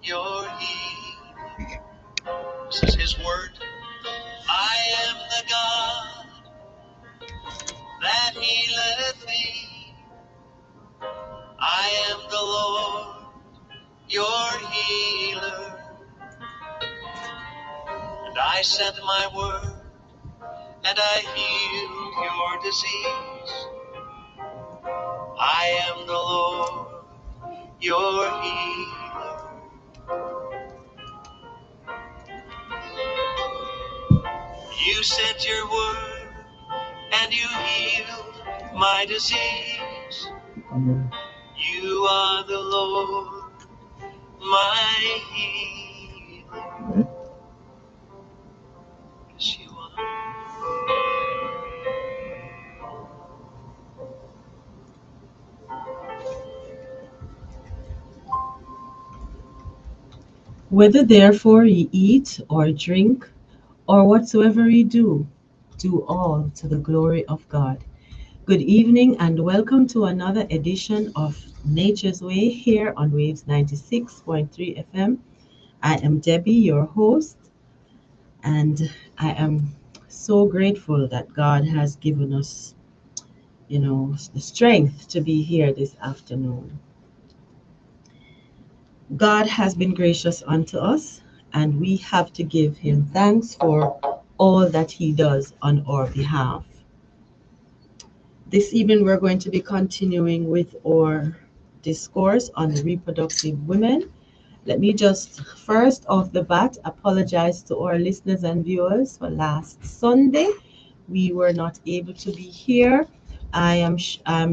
your healing. This is his word. I am the God that healeth thee. I am the Lord, your healer. And I sent my word, and I healed your disease. I am the Lord, your healer. You sent your word, and you healed my disease. You are the Lord, my healer. Yes, you are. Whether therefore ye eat or drink, or whatsoever ye do, do all to the glory of God. Good evening and welcome to another edition of Nature's Way here on Waves 96.3 FM. I am Debbie, your host, and I am so grateful that God has given us, the strength to be here this afternoon. God has been gracious unto us, and we have to give him thanks for all that he does on our behalf. This evening, we're going to be continuing with our discourse on reproductive women. Let me just first off the bat apologize to our listeners and viewers for last Sunday. We were not able to be here. I'm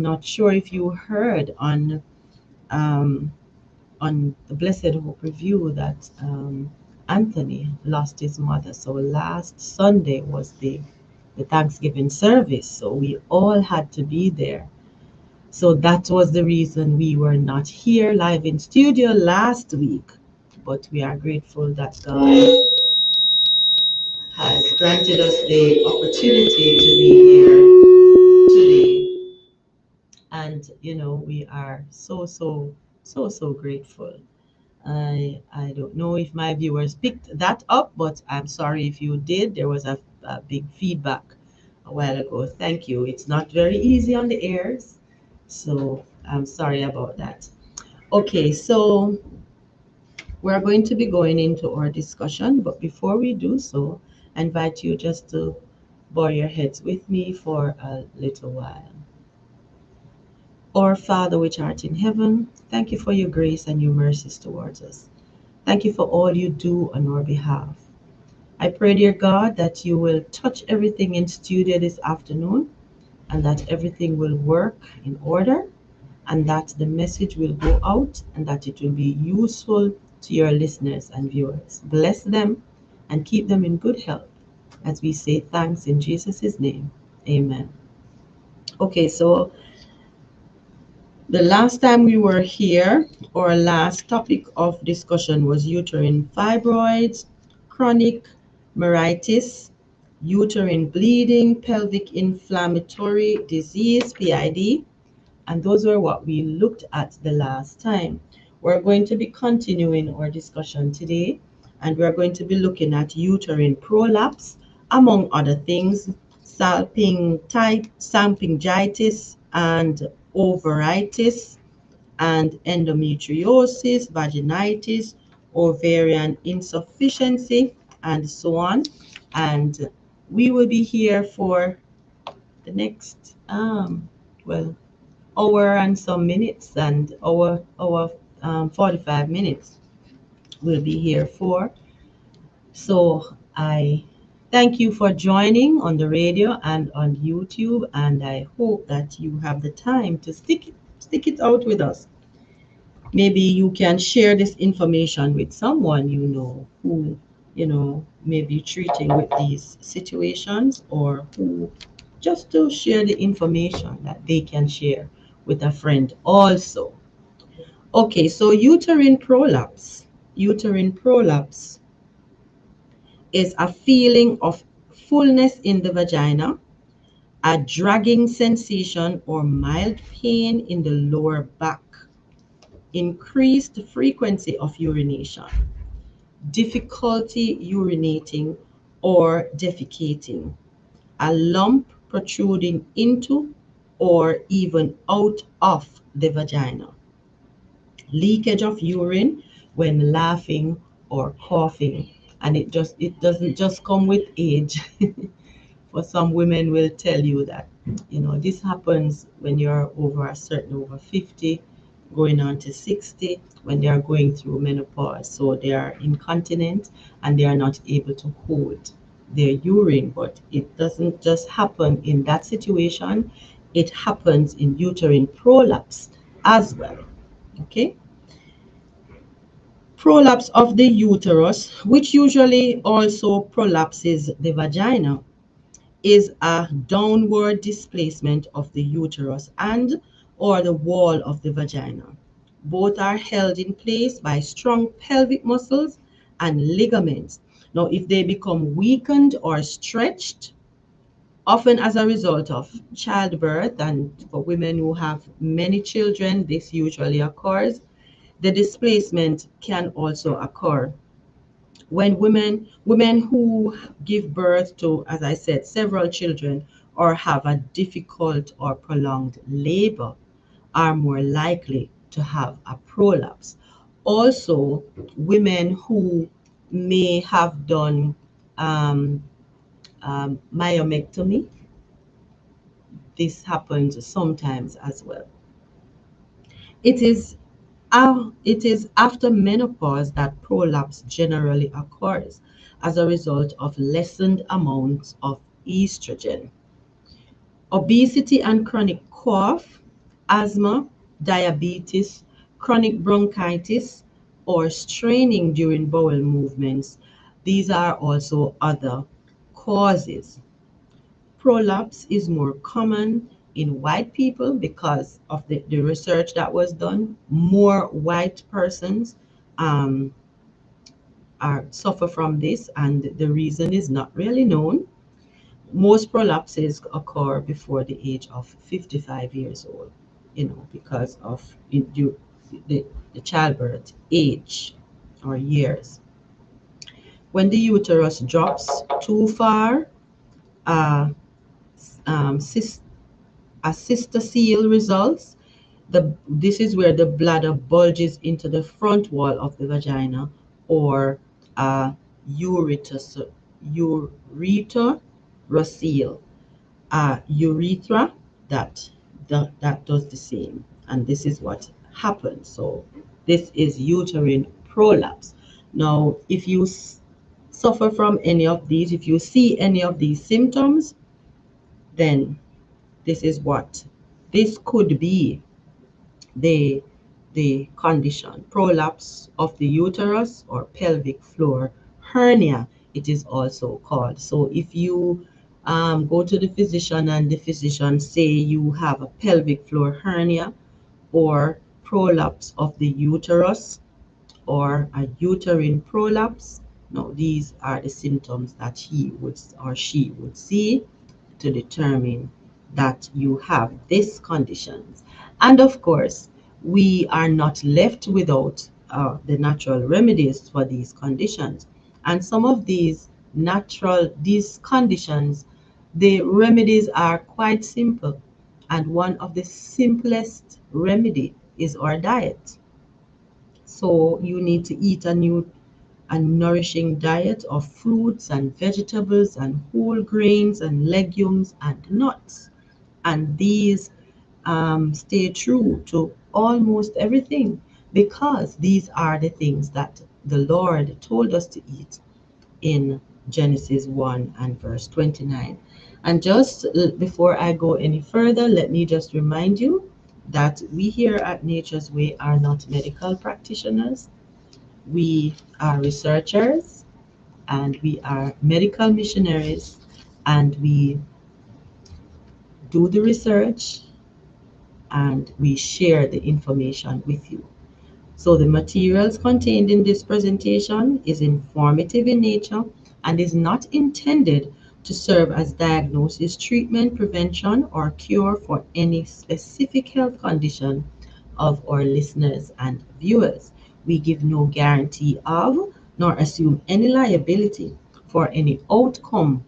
not sure if you heard um, on the Blessed Hope review that Anthony lost his mother. So last Sunday was the Thanksgiving service. So we all had to be there. So that was the reason we were not here live in studio last week. But we are grateful that God has granted us the opportunity to be here today. And, we are so grateful. I don't know if my viewers picked that up, but I'm sorry if you did. There was a big feedback a while ago. Thank you. It's not very easy on the airs, so I'm sorry about that. Okay, so we're going to be going into our discussion, but before we do so, I invite you just to bow your heads with me for a little while. Our Father which art in heaven, thank you for your grace and your mercies towards us. Thank you for all you do on our behalf. I pray, dear God, that you will touch everything in studio this afternoon and that everything will work in order and that the message will go out and that it will be useful to your listeners and viewers. Bless them and keep them in good health as we say thanks in Jesus' name. Amen. Okay, so the last time we were here, our last topic of discussion was uterine fibroids, chronic meritis, uterine bleeding, pelvic inflammatory disease, PID, and those were what we looked at the last time. We're going to be continuing our discussion today, and we're going to be looking at uterine prolapse, among other things, salpingitis and ovaritis, and endometriosis, vaginitis, ovarian insufficiency, and so on. And we will be here for the next, well, hour and some minutes, and our 45 minutes we'll be here for. So I thank you for joining on the radio and on YouTube, and I hope that you have the time to stick it out with us. Maybe you can share this information with someone you know who may be treating with these situations, or who just to share the information that they can share with a friend also. Okay, so uterine prolapse. Uterine prolapse is a feeling of fullness in the vagina, a dragging sensation or mild pain in the lower back. increased frequency of urination, difficulty urinating or defecating, a lump protruding into or even out of the vagina, leakage of urine when laughing or coughing. And it doesn't just come with age. For some women will tell you that, this happens when you're over 50, going on to 60, when they are going through menopause. So they are incontinent and they are not able to hold their urine. But it doesn't just happen in that situation, it happens in uterine prolapse as well. Okay? Prolapse of the uterus, which usually also prolapses the vagina, is a downward displacement of the uterus and or the wall of the vagina. Both are held in place by strong pelvic muscles and ligaments. Now, if they become weakened or stretched, often as a result of childbirth, and for women who have many children, this usually occurs, the displacement can also occur when women who give birth to, as I said, several children or have a difficult or prolonged labor are more likely to have a prolapse. Also, women who may have done um, myomectomy, this happens sometimes as well. It is it is after menopause that prolapse generally occurs as a result of lessened amounts of estrogen. Obesity and chronic cough, asthma, diabetes, chronic bronchitis, or straining during bowel movements, these are also other causes. Prolapse is more common in white people because of the research that was done. More white persons um, suffer from this, and the reason is not really known. Most prolapses occur before the age of 55 years old, because of the childbirth age or years. When the uterus drops too far, uh, um, a cystocele results. This is where the bladder bulges into the front wall of the vagina, or a ureterocele, a urethra that does the same, and this is what happens. So this is uterine prolapse. Now, if you suffer from any of these, if you see any of these symptoms, then this is what this could be, the condition: prolapse of the uterus or pelvic floor hernia, it is also called. So if you go to the physician and the physician say you have a pelvic floor hernia or prolapse of the uterus or a uterine prolapse, now these are the symptoms that he would or she would see to determine that you have these conditions. And of course, we are not left without the natural remedies for these conditions. And some of these conditions, the remedies are quite simple. And one of the simplest remedy is our diet. So you need to eat a nourishing diet of fruits and vegetables and whole grains and legumes and nuts. And these stay true to almost everything, because these are the things that the Lord told us to eat in Genesis 1 and verse 29. And just before I go any further, let me just remind you that we here at Nature's Way are not medical practitioners. We are researchers and we are medical missionaries, and we do the research and we share the information with you. So the materials contained in this presentation is informative in nature and is not intended to serve as diagnosis, treatment, prevention, or cure for any specific health condition, of our listeners and viewers. We give no guarantee of nor assume any liability for any outcome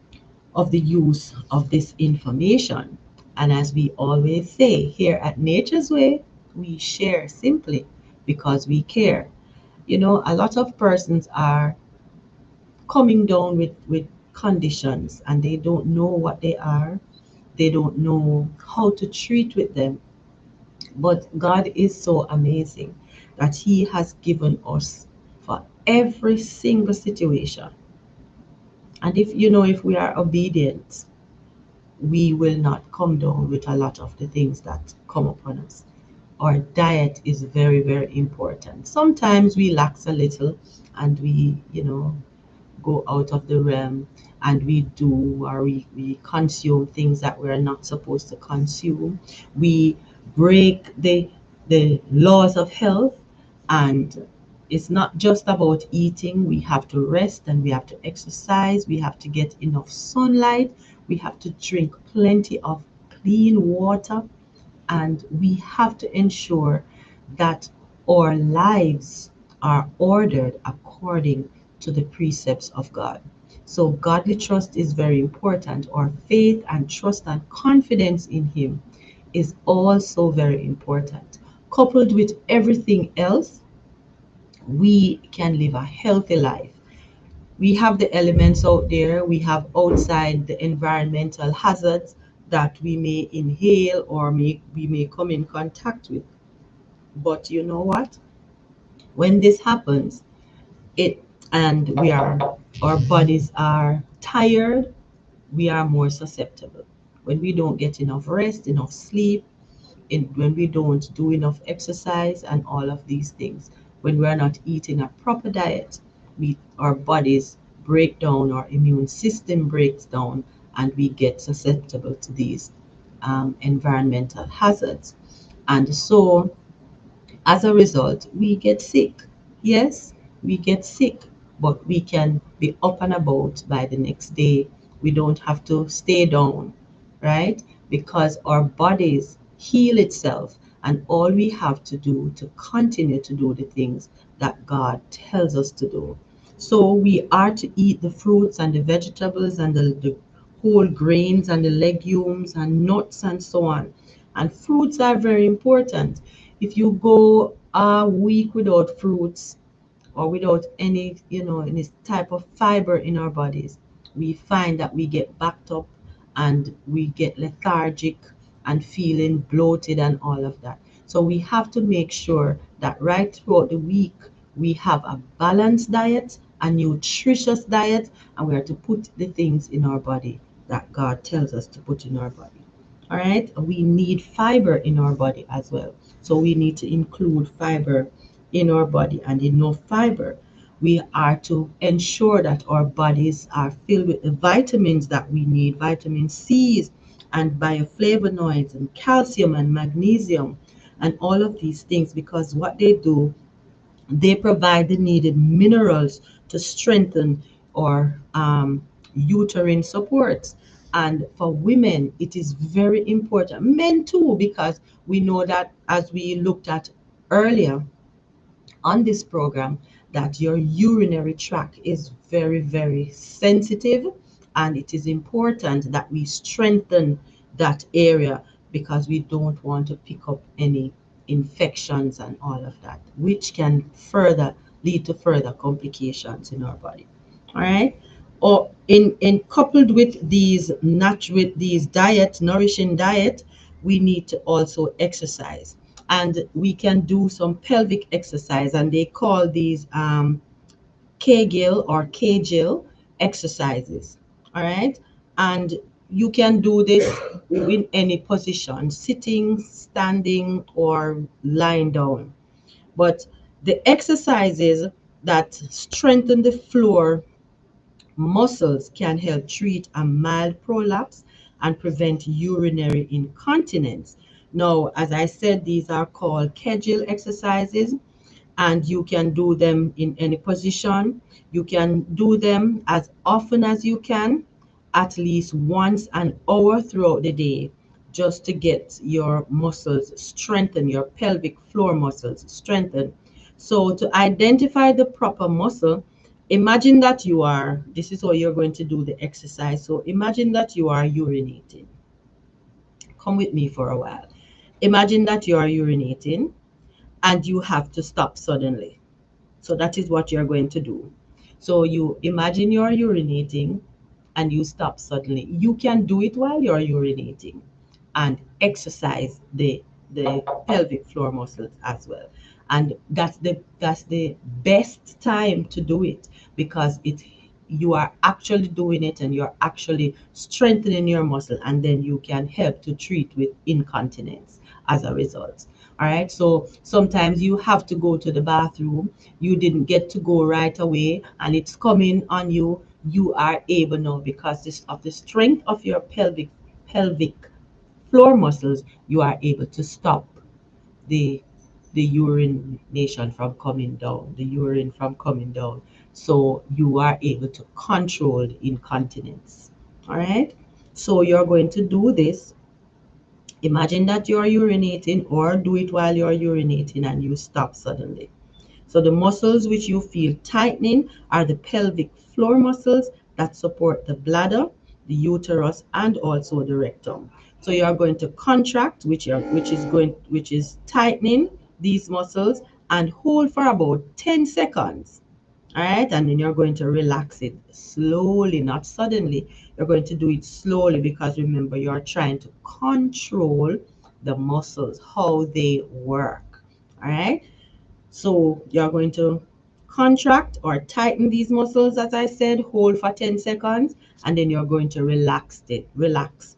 of the use of this information. And as we always say here at Nature's Way, we share simply because we care. You know, a lot of persons are coming down with conditions and they don't know what they are, they don't know how to treat with them. But God is so amazing that He has given us for every single situation. And if we are obedient, we will not come down with a lot of the things that come upon us. Our diet is very, very important. Sometimes we lax a little and we go out of the realm and we do or we consume things that we're not supposed to consume. We break the laws of health, and it's not just about eating. We have to rest and we have to exercise. We have to get enough sunlight. We have to drink plenty of clean water, and we have to ensure that our lives are ordered according to the precepts of God. So, godly trust is very important. Our faith and trust and confidence in Him is also very important. Coupled with everything else, we can live a healthy life. We have the elements out there, we have outside the environmental hazards that we may inhale or we may come in contact with. But you know what? When this happens, it and our bodies are tired, we are more susceptible. When we don't get enough rest, enough sleep, when we don't do enough exercise and all of these things, when we're not eating a proper diet, our bodies break down, our immune system breaks down, and we get susceptible to these environmental hazards. And so as a result, we get sick. Yes, we get sick, but we can be up and about by the next day. We don't have to stay down, right? Because our bodies heal itself, and all we have to do to continue to do the things that God tells us to do. So we are to eat the fruits and the vegetables and the whole grains and the legumes and nuts and so on. And fruits are very important. If you go a week without fruits or without any type of fiber in our bodies, we find that we get backed up and we get lethargic and feeling bloated and all of that. So we have to make sure that right throughout the week we have a balanced diet, a nutritious diet, and we are to put the things in our body that God tells us to put in our body. All right, we need fiber in our body as well. So we need to include fiber in our body, and enough fiber. We are to ensure that our bodies are filled with the vitamins that we need, vitamin C's and bioflavonoids and calcium and magnesium and all of these things, because what they do, they provide the needed minerals to strengthen our uterine support. And for women, it is very important. Men too, because we know that, as we looked at earlier on this program, that your urinary tract is very, very sensitive, and it is important that we strengthen that area because we don't want to pick up any infections and all of that, which can further lead to further complications in our body. All right. Or in coupled with these diet, nourishing diet, we need to also exercise, and we can do some pelvic exercise, and they call these Kegel or Kegel exercises. All right, and you can do this in any position, sitting, standing, or lying down. But the exercises that strengthen the floor muscles can help treat a mild prolapse and prevent urinary incontinence. Now, as I said, these are called Kegel exercises, and you can do them in any position. You can do them as often as you can, at least once an hour throughout the day. just to get your muscles strengthened, your pelvic floor muscles strengthened. So to identify the proper muscle, imagine that you are, this is how you're going to do the exercise. So imagine that you are urinating. Come with me for a while. Imagine that you are urinating and you have to stop suddenly. So that is what you're going to do. So you imagine you're urinating and you stop suddenly. You can do it while you're urinating and exercise the pelvic floor muscles as well. And that's the best time to do it, because it you are actually doing it and you're actually strengthening your muscle, and then you can help to treat with incontinence as a result. All right, so sometimes you have to go to the bathroom, you didn't get to go right away and it's coming on you. You are able now, because this of the strength of your pelvic floor muscles, you are able to stop the the urination from coming down, the urine from coming down. So you are able to control the incontinence. All right. So you're going to do this. Imagine that you're urinating, or do it while you're urinating and you stop suddenly. So the muscles which you feel tightening are the pelvic floor muscles that support the bladder, the uterus, and also the rectum. So you are going to contract, which is tightening these muscles, and hold for about 10 seconds. All right, and then you're going to relax it slowly, not suddenly. You're going to do it slowly, because remember, you're trying to control the muscles, how they work. All right, so you're going to contract or tighten these muscles, as I said, hold for 10 seconds, and then you're going to relax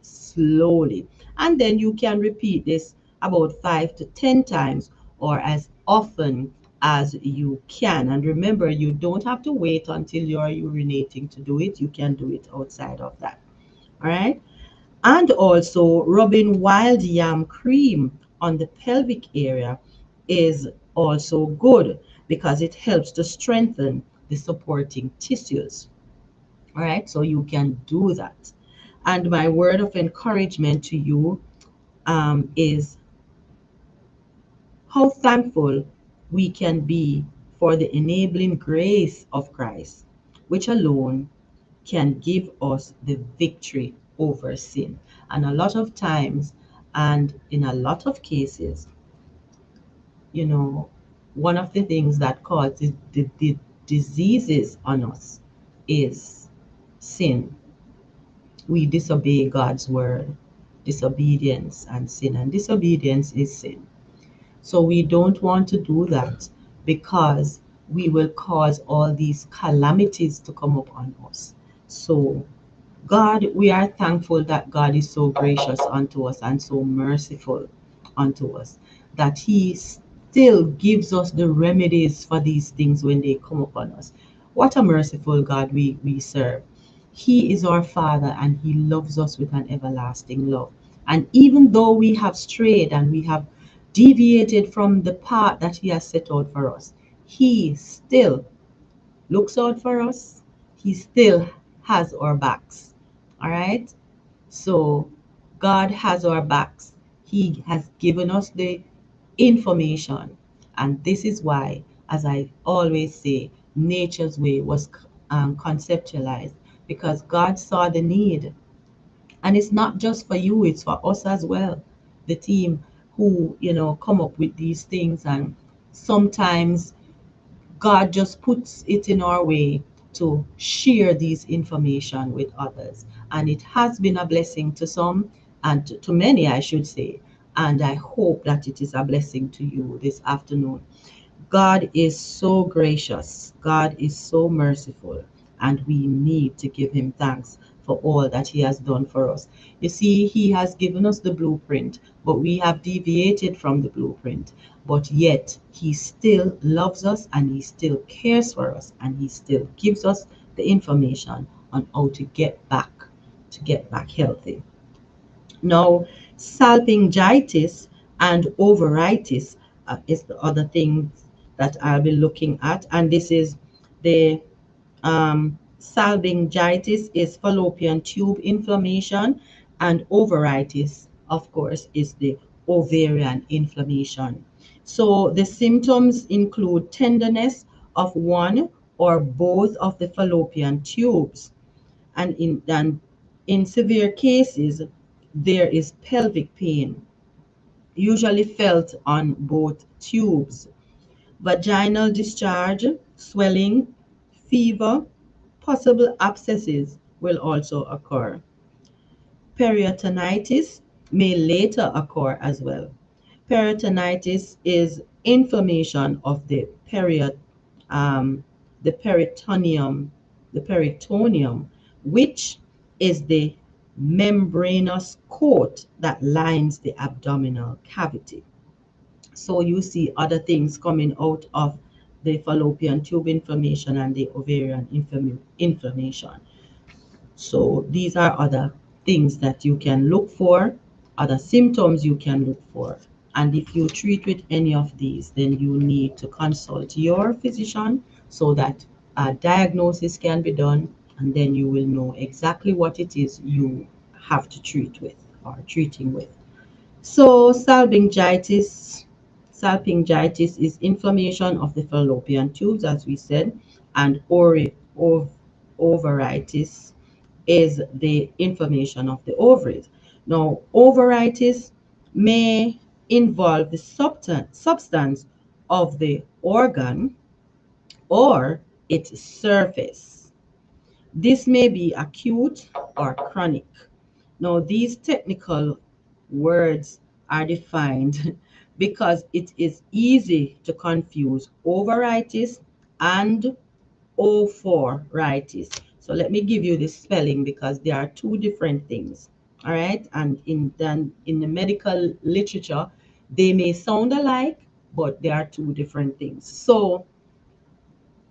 slowly. And then you can repeat this about 5 to 10 times, or as often as you can. And remember, you don't have to wait until you're urinating to do it. You can do it outside of that. All right. And also, rubbing wild yam cream on the pelvic area is also good, because it helps to strengthen the supporting tissues. All right, so you can do that. And my word of encouragement to you is how thankful we can be for the enabling grace of Christ, which alone can give us the victory over sin. And a lot of times, and in a lot of cases, you know, one of the things that causes the diseases on us is sin. We disobey God's word, disobedience and sin, and disobedience is sin. So we don't want to do that, because we will cause all these calamities to come upon us. So God, we are thankful that God is so gracious unto us and so merciful unto us, that He still gives us the remedies for these things when they come upon us. What a merciful God we serve. He is our Father, and He loves us with an everlasting love. And even though we have strayed and we have deviated from the path that He has set out for us, He still looks out for us. He still has our backs. All right? So God has our backs. He has given us the information. And this is why, as I always say, nature's way was conceptualized, because God saw the need. And it's not just for you, it's for us as well. The team who, come up with these things, and sometimes God just puts it in our way to share these information with others. And it has been a blessing to some, and to many, I should say. And I hope that it is a blessing to you this afternoon. God is so gracious, God is so merciful, and we need to give Him thanks for all that He has done for us. You see, He has given us the blueprint, but we have deviated from the blueprint. But yet, He still loves us, and He still cares for us, and He still gives us the information on how to get back healthy. Now, salpingitis and ovaritis is the other thing that I'll be looking at, and this is the salpingitis is fallopian tube inflammation, and ovaritis of course, is the ovarian inflammation. So the symptoms include tenderness of one or both of the fallopian tubes, and in severe cases, there is pelvic pain, usually felt on both tubes, vaginal discharge, swelling, fever, possible abscesses will also occur. Peritonitis may later occur as well. Peritonitis is inflammation of um, the peritoneum, which is the membranous coat that lines the abdominal cavity. So you see other things coming out of the fallopian tube inflammation and the ovarian inflammation. So these are other things that you can look for, other symptoms you can look for. And if you treat with any of these, then you need to consult your physician so that a diagnosis can be done, and then you will know exactly what it is you have to treat with or treating with. So salpingitis is inflammation of the fallopian tubes, as we said, and ovaritis is the inflammation of the ovaries. Now, ovaritis may involve the substance of the organ or its surface. This may be acute or chronic. Now, these technical words are defined because it is easy to confuse ovaritis and ophoritis. So let me give you the spelling because they are two different things. All right, and in the medical literature, they may sound alike, but they are two different things. So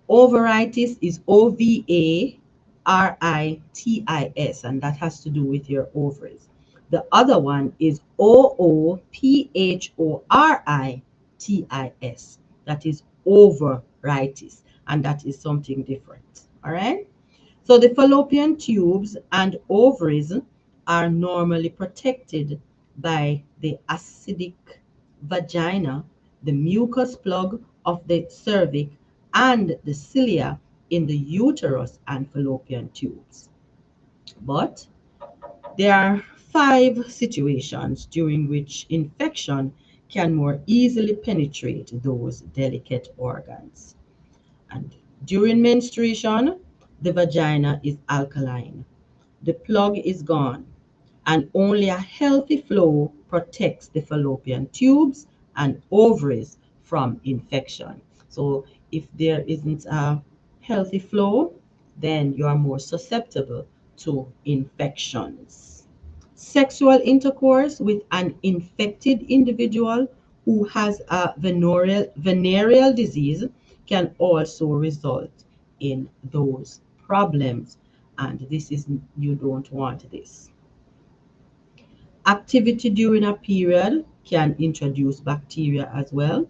ovaritis is ovaritis, and that has to do with your ovaries. The other one is oophoritis, that is ovaritis, and that is something different. All right. So the fallopian tubes and ovaries are normally protected by the acidic vagina, the mucus plug of the cervix, and the cilia in the uterus and fallopian tubes. But there are 5 situations during which infection can more easily penetrate those delicate organs. And during menstruation, the vagina is alkaline, the plug is gone, and only a healthy flow protects the fallopian tubes and ovaries from infection. So if there isn't a healthy flow, then you are more susceptible to infections. Sexual intercourse with an infected individual who has a venereal disease can also result in those problems, and this is, you don't want this. Activity during a period can introduce bacteria as well.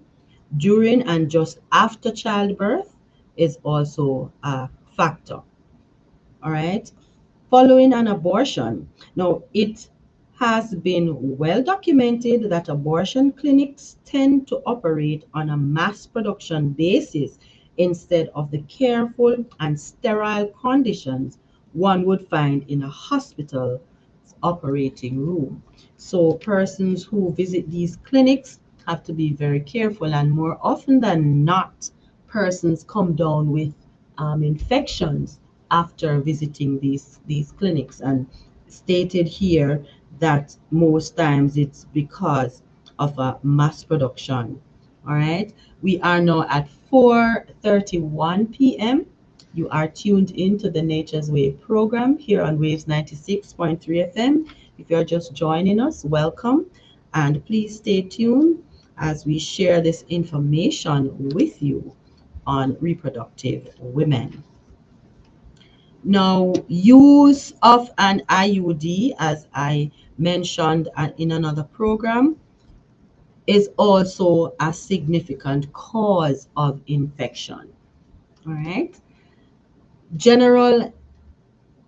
During and just after childbirth is also a factor. All right. Following an abortion. Now, it has been well documented that abortion clinics tend to operate on a mass production basis instead of the careful and sterile conditions one would find in a hospital operating room. So persons who visit these clinics have to be very careful, and more often than not, persons come down with infections after visiting these clinics, and stated here that most times it's because of a mass production. All right, we are now at 4:31 p.m. You are tuned in to the Nature's Way program here on Waves 96.3 FM. If you're just joining us, welcome, and please stay tuned as we share this information with you on reproductive women. Now, use of an IUD, as I mentioned in another program, is also a significant cause of infection. All right. General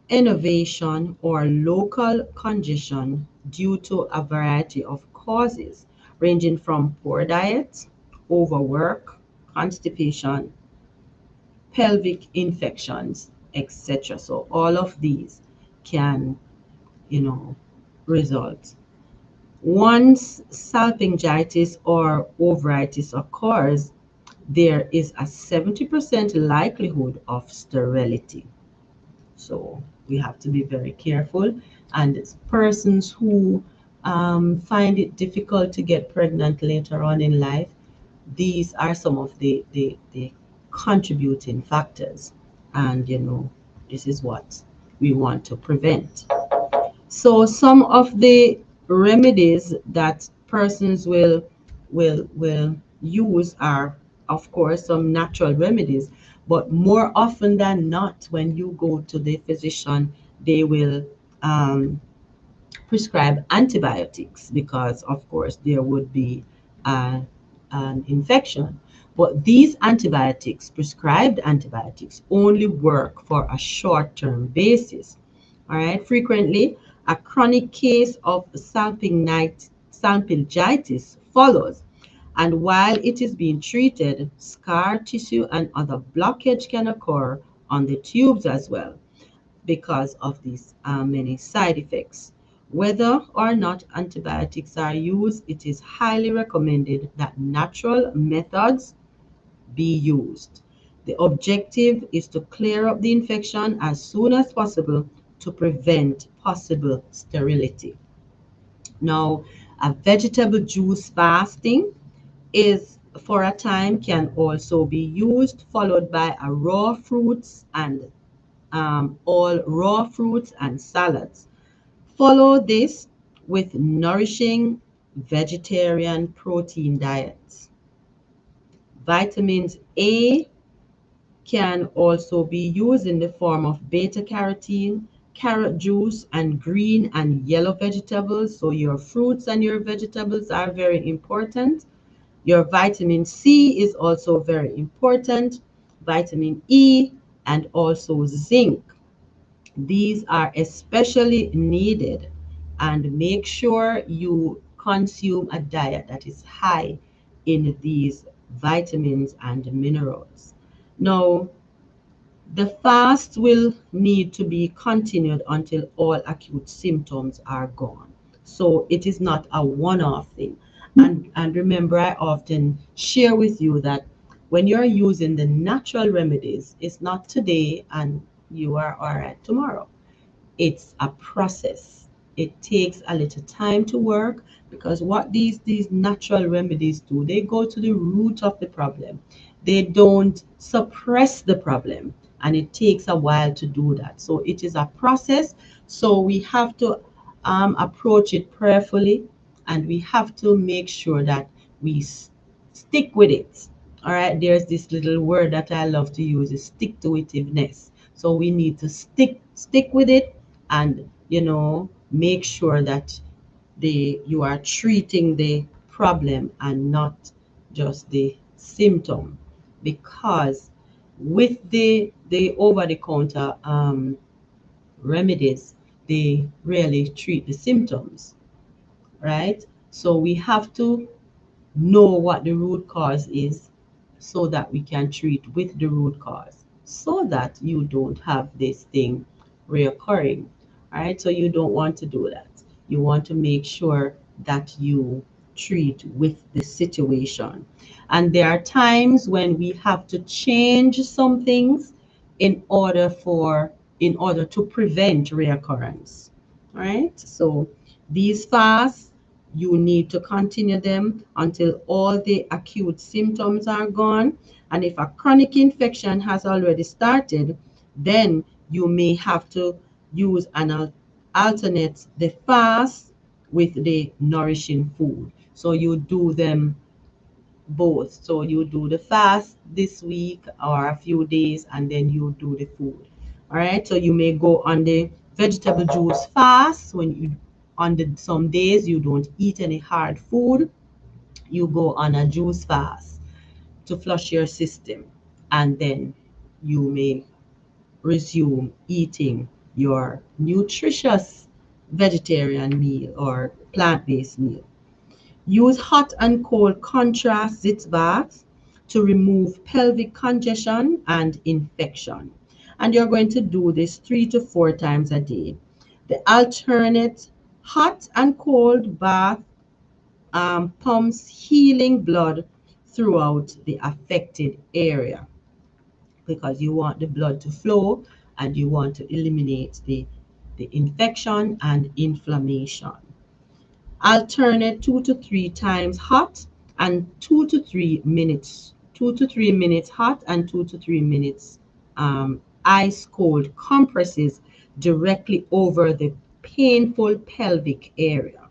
innovation or local congestion due to a variety of causes, ranging from poor diet, overwork, constipation, pelvic infections, etc. So all of these can, you know, result. Once salpingitis or ovaritis occurs, there is a 70% likelihood of sterility. So we have to be very careful. And it's persons who find it difficult to get pregnant later on in life, these are some of the contributing factors. And, this is what we want to prevent. So some of the remedies that persons will use are, of course, some natural remedies, but more often than not, when you go to the physician, they will um, prescribe antibiotics because, of course, there would be a, an infection. But these antibiotics, prescribed antibiotics, only work for a short term basis. All right, frequently, a chronic case of salpingitis follows. And while it is being treated, scar tissue and other blockage can occur on the tubes as well because of these many side effects. Whether or not antibiotics are used, it is highly recommended that natural methods be used. The objective is to clear up the infection as soon as possible to prevent possible sterility. Now, a vegetable juice fasting is for a time can also be used, followed by a raw fruits and all raw fruits and salads. Follow this with nourishing vegetarian protein diets. Vitamins A can also be used in the form of beta carotene, carrot juice, and green and yellow vegetables. So, your fruits and your vegetables are very important. Your vitamin C is also very important, vitamin E, and also zinc. These are especially needed, and make sure you consume a diet that is high in these vitamins and minerals. Now, the fast will need to be continued until all acute symptoms are gone. So it is not a one-off thing. And remember, I often share with you that when you're using the natural remedies, it's not today and you are all right tomorrow. It's a process. It takes a little time to work because what these natural remedies do, they go to the root of the problem. They don't suppress the problem, and it takes a while to do that. So it is a process. So we have to approach it prayerfully, and we have to make sure that we stick with it. All right, there's this little word that I love to use is stick to itiveness. So we need to stick with it and make sure that you are treating the problem and not just the symptom, because with the over the counter remedies, they really treat the symptoms, right? So we have to know what the root cause is so that we can treat with the root cause so that you don't have this thing reoccurring. All right, so you don't want to do that. You want to make sure that you treat with the situation. And there are times when we have to change some things in order for in order to prevent reoccurrence. All right, so these fasts, you need to continue them until all the acute symptoms are gone. And if a chronic infection has already started, then you may have to use an alternate the fast with the nourishing food. So you do them both. So you do the fast this week or a few days, and then you do the food. All right. So you may go on the vegetable juice fast when you on the some days you don't eat any hard food. You go on a juice fast to flush your system, and then you may resume eating your nutritious vegetarian meal or plant-based meal. Use hot and cold contrast sitz baths to remove pelvic congestion and infection. And you're going to do this 3 to 4 times a day. The alternate hot and cold bath pumps healing blood throughout the affected area because you want the blood to flow and you want to eliminate the infection and inflammation. Alternate 2 to 3 times hot and 2 to 3 minutes. 2 to 3 minutes hot and 2 to 3 minutes ice cold compresses directly over the painful pelvic area.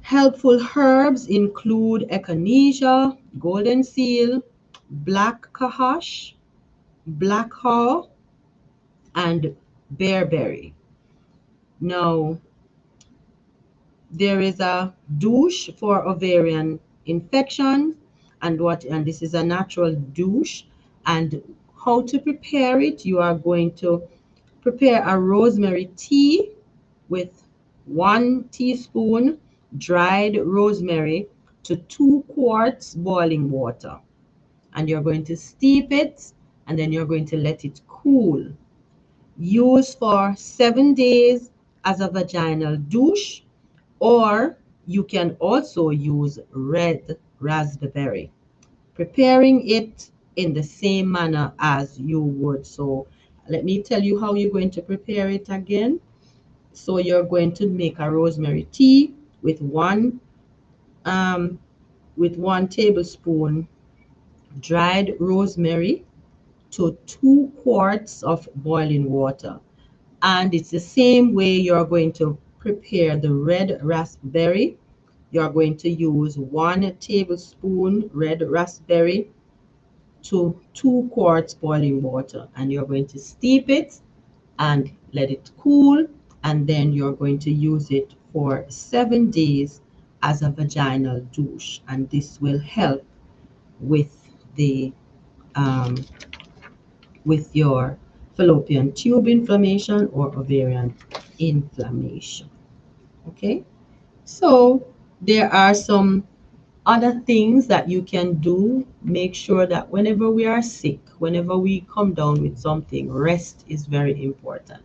Helpful herbs include echinacea, golden seal, black cohosh, black haw, and bearberry. Now, there is a douche for ovarian infection, and this is a natural douche. And how to prepare it? You are going to prepare a rosemary tea with 1 teaspoon dried rosemary to 2 quarts boiling water. And you're going to steep it and then you're going to let it cool. Use for 7 days as a vaginal douche, or you can also use red raspberry, preparing it in the same manner as you would. So let me tell you how you're going to prepare it again. So you're going to make a rosemary tea um, with 1 tablespoon dried rosemary to 2 quarts of boiling water. And it's the same way you're going to prepare the red raspberry. You're going to use 1 tablespoon red raspberry to 2 quarts boiling water, and you're going to steep it and let it cool, and then you're going to use it for 7 days as a vaginal douche, and this will help with the um, with your fallopian tube inflammation or ovarian inflammation. Okay, so there are some other things that you can do. Make sure that whenever we are sick, whenever we come down with something, rest is very important.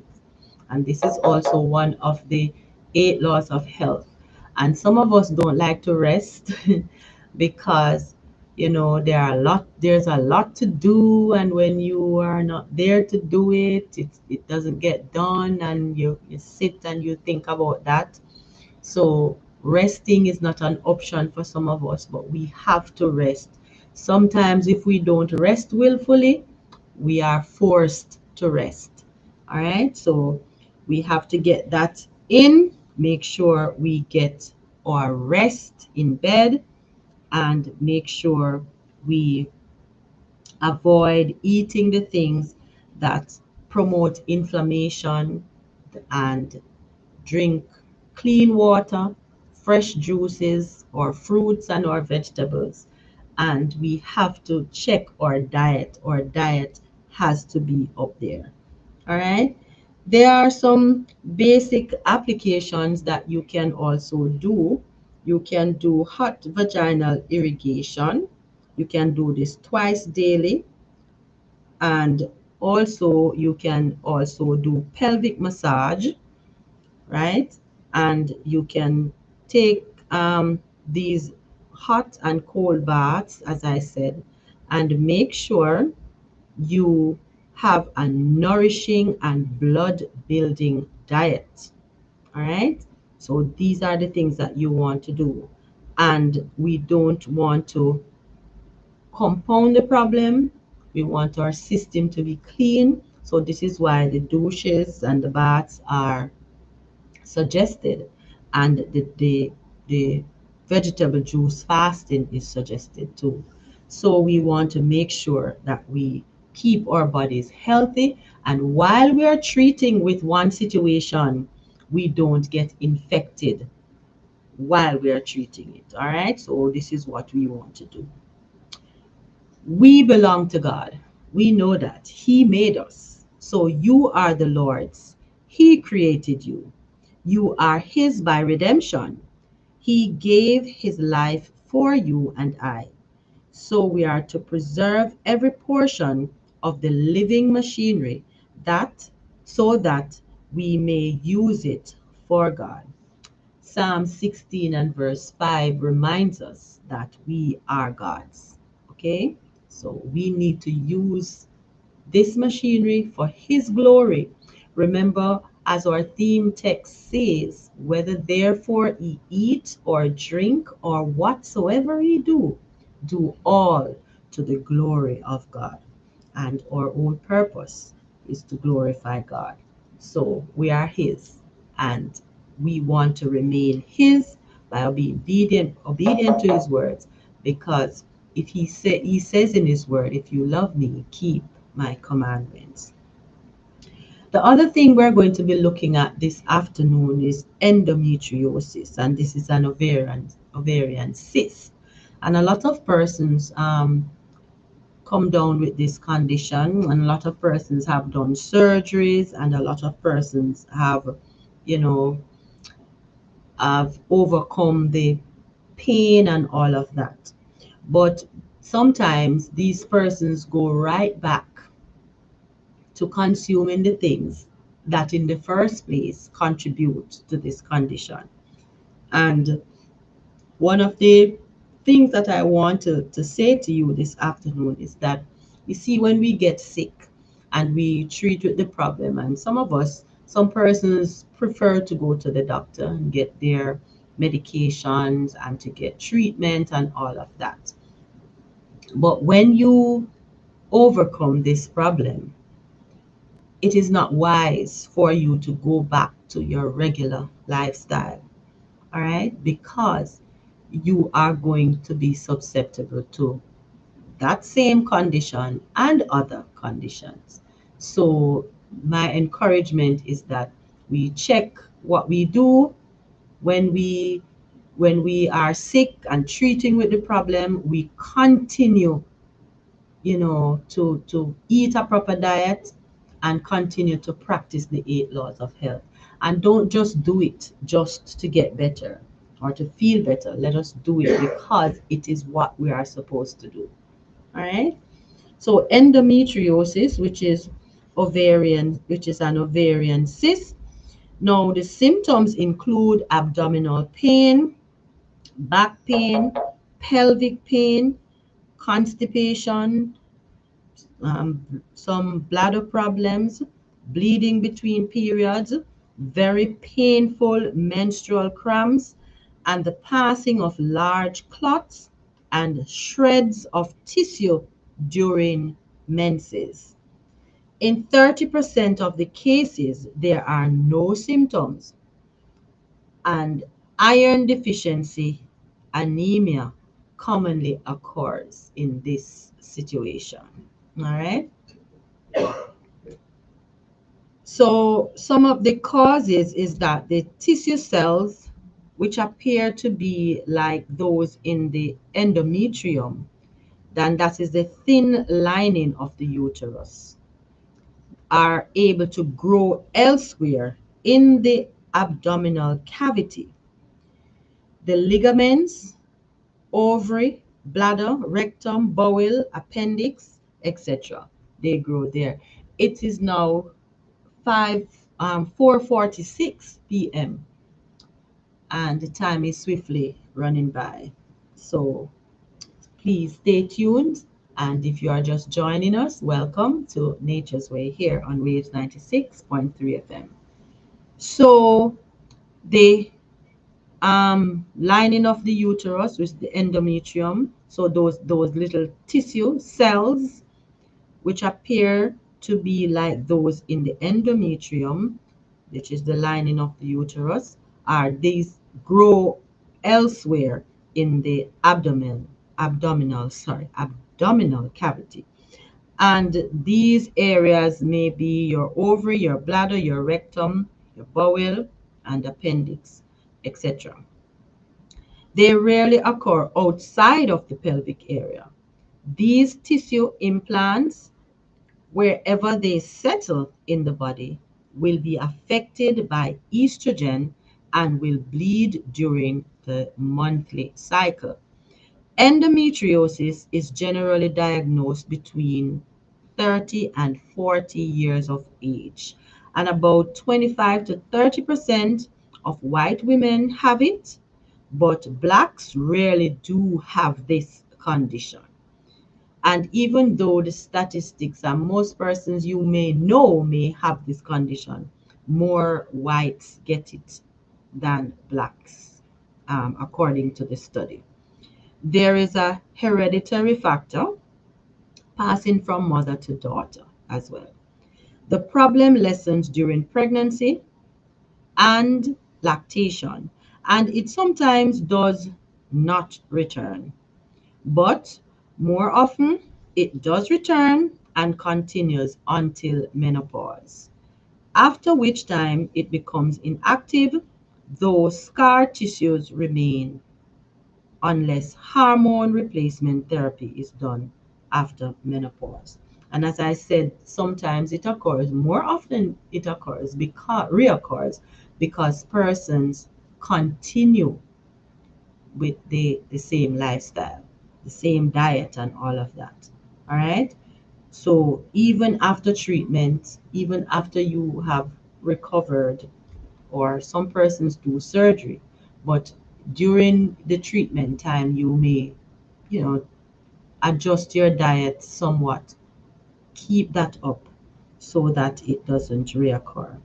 And this is also one of the 8 laws of health. And some of us don't like to rest because there's a lot to do, and when you are not there to do it, it doesn't get done, and you sit and you think about that. So resting is not an option for some of us, but we have to rest. Sometimes if we don't rest willfully, we are forced to rest. All right, so we have to get that in, make sure we get our rest in bed, and make sure we avoid eating the things that promote inflammation, and drink clean water, fresh juices or fruits and or vegetables. And we have to check our diet. Our diet has to be up there. All right. There are some basic applications that you can also do. You can do hot vaginal irrigation. You can do this twice daily. And also you can also do pelvic massage, right? And you can take these hot and cold baths, as I said, and make sure you have a nourishing and blood building diet. All right. So these are the things that you want to do. And we don't want to compound the problem. We want our system to be clean. So this is why the douches and the baths are suggested, and the vegetable juice fasting is suggested too. So we want to make sure that we keep our bodies healthy, and while we are treating with one situation, we don't get infected while we are treating it. All right, so this is what we want to do. We belong to God. We know that He made us, so you are the Lord's. He created you. You are his by redemption. He gave his life for you and I. So we are to preserve every portion of the living machinery that so that we may use it for God. Psalm 16 and verse 5 reminds us that we are God's. Okay? So we need to use this machinery for his glory. Remember, as our theme text says, whether therefore ye eat or drink or whatsoever ye do, do all to the glory of God. And our own purpose is to glorify God. So we are his, and we want to remain his by being obedient to his words, because if he says in his word, if you love me, keep my commandments. The other thing we're going to be looking at this afternoon is endometriosis, and this is an ovarian cyst. And a lot of persons come down with this condition, and a lot of persons have done surgeries, and a lot of persons have, you know, have overcome the pain and all of that. But sometimes these persons go right back to consuming the things that in the first place contribute to this condition. And one of the things that I want to say to you this afternoon is that, you see, when we get sick and we treat with the problem, and some persons prefer to go to the doctor and get their medications and to get treatment and all of that. But when you overcome this problem, it is not wise for you to go back to your regular lifestyle, all right? Because you are going to be susceptible to that same condition and other conditions. So, my encouragement is that we check what we do when we are sick and treating with the problem. We continue, to eat a proper diet and continue to practice the 8 laws of health. And don't just do it just to get better or to feel better. Let us do it because it is what we are supposed to do. All right. So endometriosis, which is an ovarian cyst. Now the symptoms include abdominal pain, back pain, pelvic pain, constipation, some bladder problems, bleeding between periods, very painful menstrual cramps, and the passing of large clots and shreds of tissue during menses. In 30% of the cases, there are no symptoms, and iron deficiency anemia commonly occurs in this situation. All right. So some of the causes is that the tissue cells, which appear to be like those in the endometrium, then that is the thin lining of the uterus, are able to grow elsewhere in the abdominal cavity. The ligaments, ovary, bladder, rectum, bowel, appendix, etc. They grow there. It is now 4:46 p.m. and the time is swiftly running by. So please stay tuned. And if you are just joining us, welcome to Nature's Way here on Waves 96.3 FM. So the lining of the uterus, which is the endometrium, so those little tissue cells, which appear to be like those in the endometrium, which is the lining of the uterus, are these grow elsewhere in the abdominal cavity. And these areas may be your ovary, your bladder, your rectum, your bowel, and appendix, etc. They rarely occur outside of the pelvic area. These tissue implants, wherever they settle in the body, will be affected by estrogen and will bleed during the monthly cycle. Endometriosis is generally diagnosed between 30 and 40 years of age, and about 25 to 30% of white women have it, but blacks rarely do have this condition. And even though the statistics and most persons you may know may have this condition, more whites get it than blacks, according to the study. There is a hereditary factor passing from mother to daughter as well. The problem lessens during pregnancy and lactation, and it sometimes does not return. But more often, it does return and continues until menopause, after which time it becomes inactive, though scar tissues remain unless hormone replacement therapy is done after menopause. And as I said, sometimes it occurs, more often it occurs because reoccurs because persons continue with the same lifestyle, the same diet, and all of that. All right. So even after treatment, even after you have recovered, or some persons do surgery, but during the treatment time, you may, you know, adjust your diet somewhat, keep that up so that it doesn't reoccur.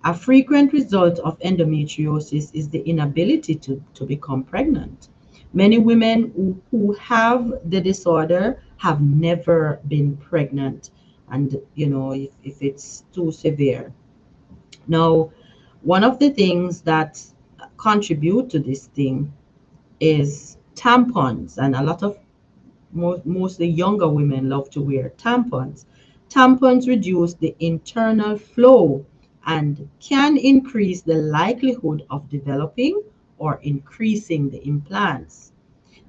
A frequent result of endometriosis is the inability to become pregnant. Many women who have the disorder have never been pregnant, and if it's too severe. Now, one of the things that contribute to this thing is tampons, and a lot of mostly younger women love to wear tampons. Tampons reduce the internal flow and can increase the likelihood of developing or increasing the implants.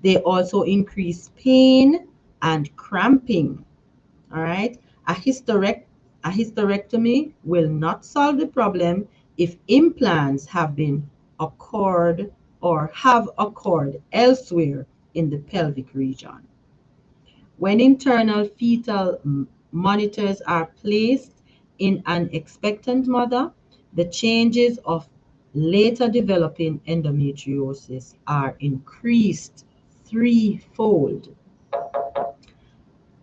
They also increase pain and cramping. All right. A hysterectomy will not solve the problem if implants have been occurred or have occurred elsewhere in the pelvic region. When internal fetal monitors are placed in an expectant mother, the changes of later developing endometriosis are increased threefold.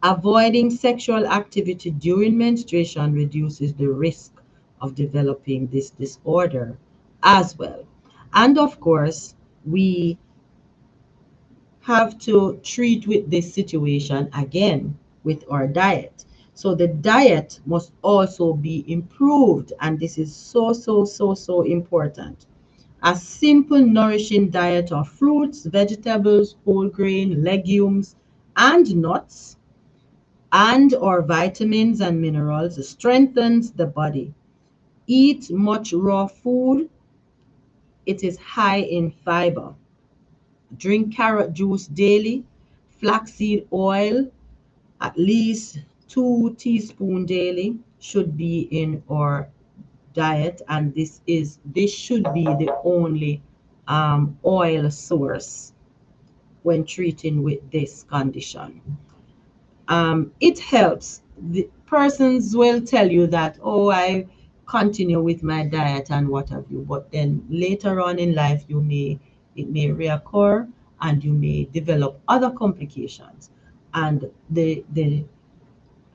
Avoiding sexual activity during menstruation reduces the risk of developing this disorder as well. And of course, we have to treat with this situation again with our diet. So the diet must also be improved, and this is so important. A simple, nourishing diet of fruits, vegetables, whole grain, legumes, and nuts, and or vitamins and minerals strengthens the body. Eat much raw food. It is high in fiber. Drink carrot juice daily. Flaxseed oil, at least 2 teaspoons daily, should be in our diet, and this should be the only oil source when treating with this condition. It helps. The persons will tell you that, oh, I continue with my diet and what have you, but then later on in life, it may reoccur and you may develop other complications. And the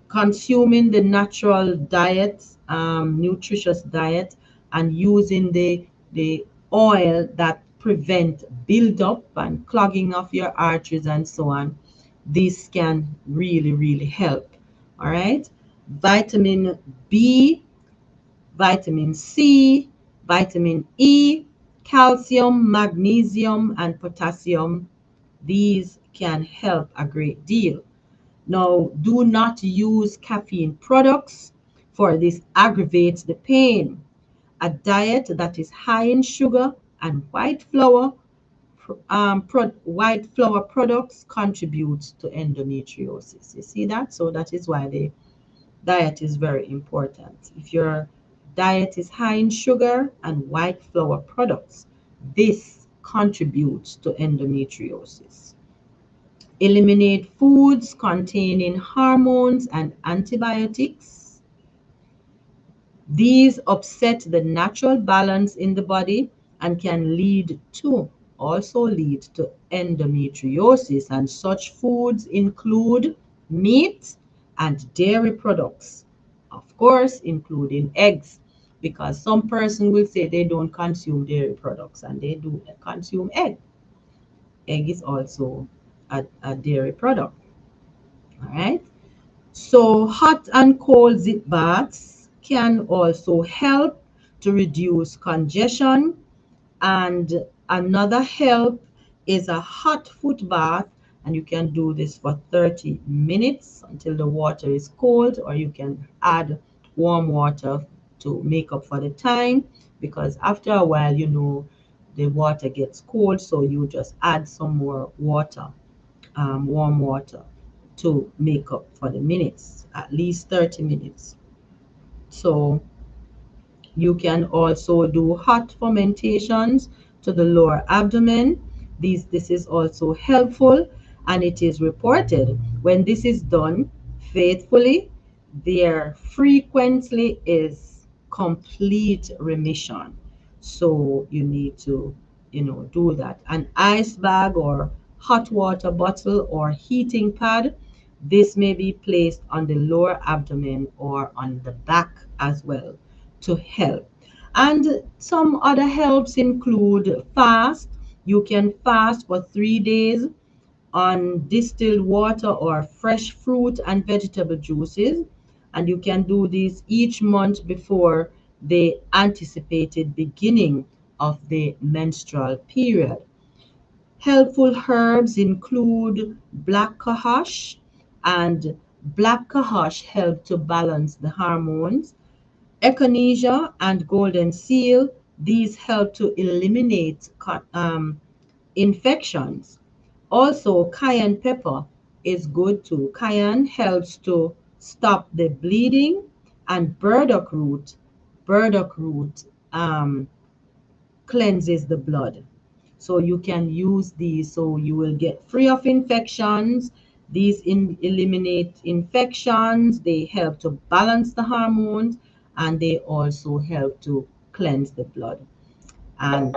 consuming the natural diet, nutritious diet, and using the oil that prevent buildup and clogging of your arteries and so on, this can really help. All right. Vitamin B, vitamin C, vitamin E, calcium, magnesium, and potassium, these can help a great deal. Now, do not use caffeine products, for this aggravates the pain. A diet that is high in sugar and white flour products contributes to endometriosis. You see that? So that is why the diet is very important. If you're diet is high in sugar and white flour products. This contributes to endometriosis. Eliminate foods containing hormones and antibiotics. These upset the natural balance in the body and can also lead to endometriosis. And such foods include meat and dairy products, of course, including eggs, because some person will say they don't consume dairy products and they do consume egg. Egg is also a dairy product. All right. So hot and cold zit baths can also help to reduce congestion, and another help is a hot foot bath, and you can do this for 30 minutes until the water is cold, or you can add warm water to make up for the time, because after a while, the water gets cold, so you just add some more water, warm water, to make up for the minutes, at least 30 minutes. So you can also do hot fomentations to the lower abdomen. This is also helpful, and it is reported when this is done faithfully, there frequently is complete remission. So you need to, do that. An ice bag or hot water bottle or heating pad, this may be placed on the lower abdomen or on the back as well to help. And some other helps include fast. You can fast for 3 days on distilled water or fresh fruit and vegetable juices. And you can do this each month before the anticipated beginning of the menstrual period. Helpful herbs include black cohosh, and black cohosh help to balance the hormones. Echinacea and golden seal, these help to eliminate infections. Also, cayenne pepper is good too. Cayenne helps to stop the bleeding, and burdock root cleanses the blood. So you can use these so you will get free of infections. These eliminate infections, they help to balance the hormones, and they also help to cleanse the blood. And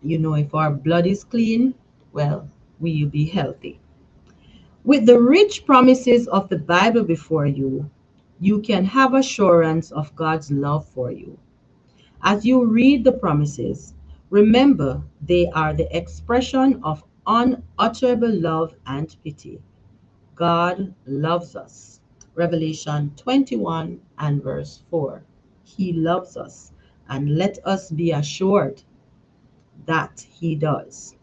if our blood is clean, well, we will be healthy. With the rich promises of the Bible before you, you can have assurance of God's love for you. As you read the promises, remember they are the expression of unutterable love and pity. God loves us. Revelation 21 and verse 4. He loves us, and let us be assured that He does.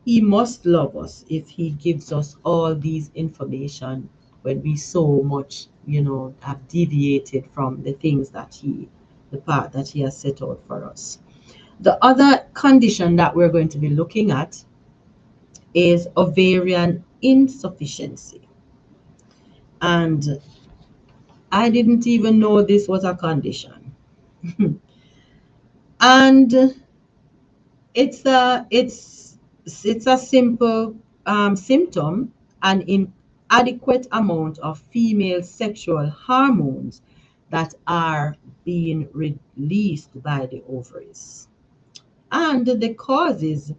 He must love us if He gives us all these information when we so much, have deviated from the path that He has set out for us. The other condition that we're going to be looking at is ovarian insufficiency. And I didn't even know this was a condition. And it's a simple symptom, an inadequate amount of female sexual hormones that are being released by the ovaries. And the causes,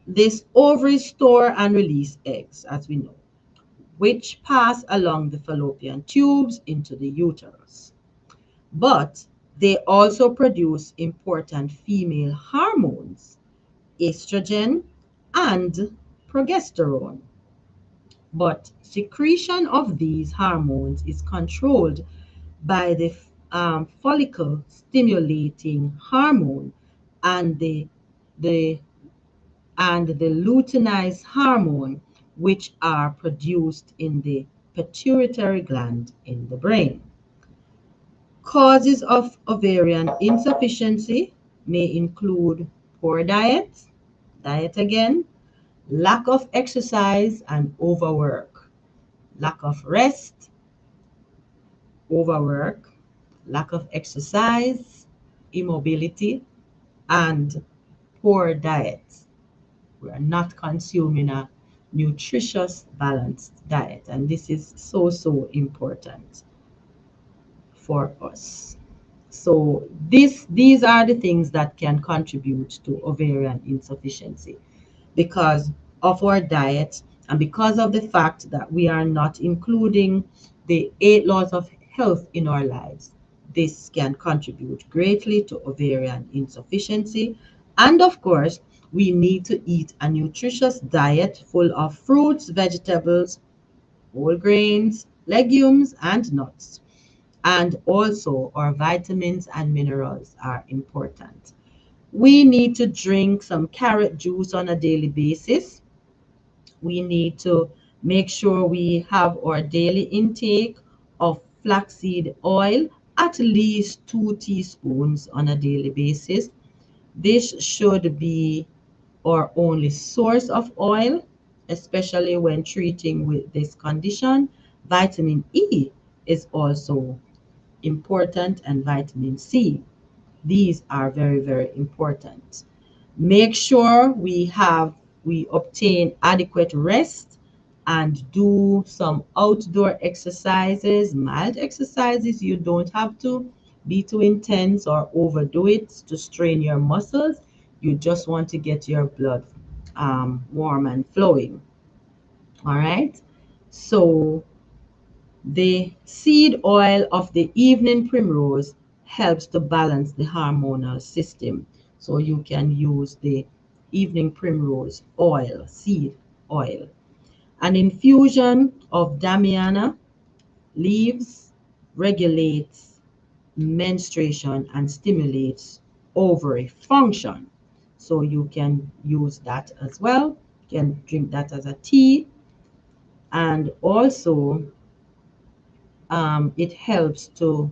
this ovaries store and release eggs, as we know, which pass along the fallopian tubes into the uterus. But they also produce important female hormones, estrogen and progesterone. But secretion of these hormones is controlled by the follicle stimulating hormone and the the luteinized hormone, which are produced in the pituitary gland in the brain. Causes of ovarian insufficiency may include poor diet again, lack of exercise and overwork, lack of rest, overwork, lack of exercise, immobility, and poor diet. We are not consuming a nutritious, balanced diet, and this is so important for us. So these are the things that can contribute to ovarian insufficiency because of our diet and because of the fact that we are not including the 8 laws of health in our lives. This can contribute greatly to ovarian insufficiency. And of course, we need to eat a nutritious diet full of fruits, vegetables, whole grains, legumes, and nuts. And also, our vitamins and minerals are important. We need to drink some carrot juice on a daily basis. We need to make sure we have our daily intake of flaxseed oil, at least 2 teaspoons on a daily basis. This should be our only source of oil, especially when treating with this condition. Vitamin E is also important, and vitamin C. These are very important. Make sure we obtain adequate rest and do some outdoor exercises, mild exercises. You don't have to be too intense or overdo it to strain your muscles. You just want to get your blood warm and flowing. All right. So the seed oil of the evening primrose helps to balance the hormonal system. So you can use the evening primrose oil, seed oil. An infusion of damiana leaves regulates menstruation and stimulates ovary function. So you can use that as well. You can drink that as a tea. And also it helps to,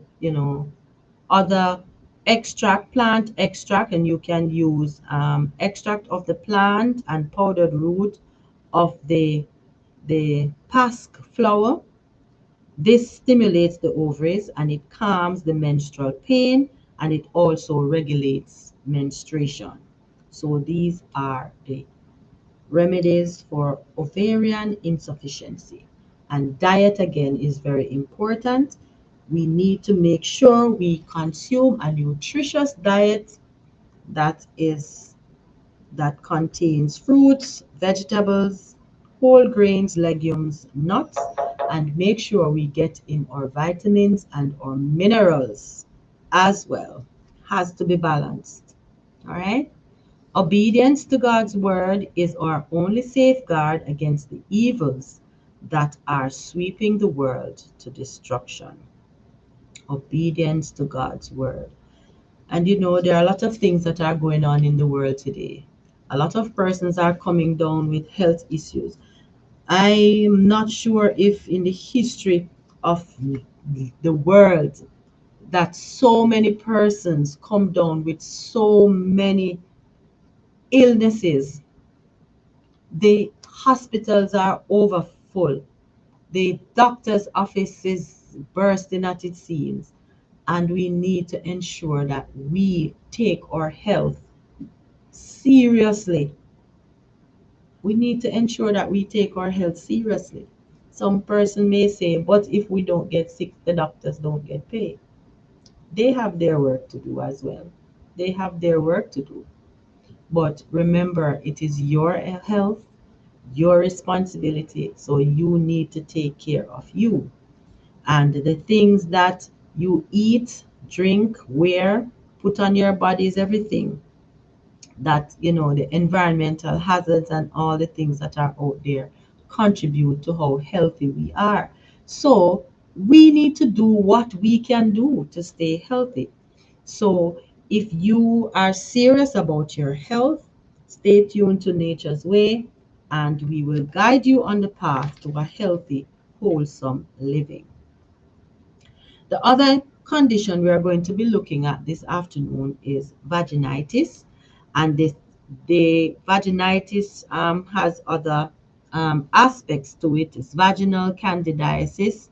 other extract, plant extract, and you can use extract of the plant and powdered root of the pasque flower. This stimulates the ovaries and it calms the menstrual pain and it also regulates menstruation. So these are the remedies for ovarian insufficiency. And diet again is very important. We need to make sure we consume a nutritious diet that is that contains fruits, vegetables, whole grains, legumes, nuts, and make sure we get in our vitamins and our minerals as well. Has to be balanced. All right? Obedience to God's word is our only safeguard against the evils that are sweeping the world to destruction. Obedience to God's word. And there are a lot of things that are going on in the world today. A lot of persons are coming down with health issues. I'm not sure if in the history of the world that so many persons come down with so many illnesses. The hospitals are overfull. The doctor's office is bursting at its seams. And we need to ensure that we take our health seriously. We need to ensure that we take our health seriously. Some person may say, but if we don't get sick, the doctors don't get paid. They have their work to do as well. They have their work to do. But remember, it is your health, your responsibility. So you need to take care of you. And the things that you eat, drink, wear, put on your body is everything. That, the environmental hazards and all the things that are out there contribute to how healthy we are. So we need to do what we can do to stay healthy. So if you are serious about your health, stay tuned to Nature's Way and we will guide you on the path to a healthy, wholesome living. The other condition we are going to be looking at this afternoon is vaginitis. And the vaginitis has other aspects to it. It's vaginal candidiasis,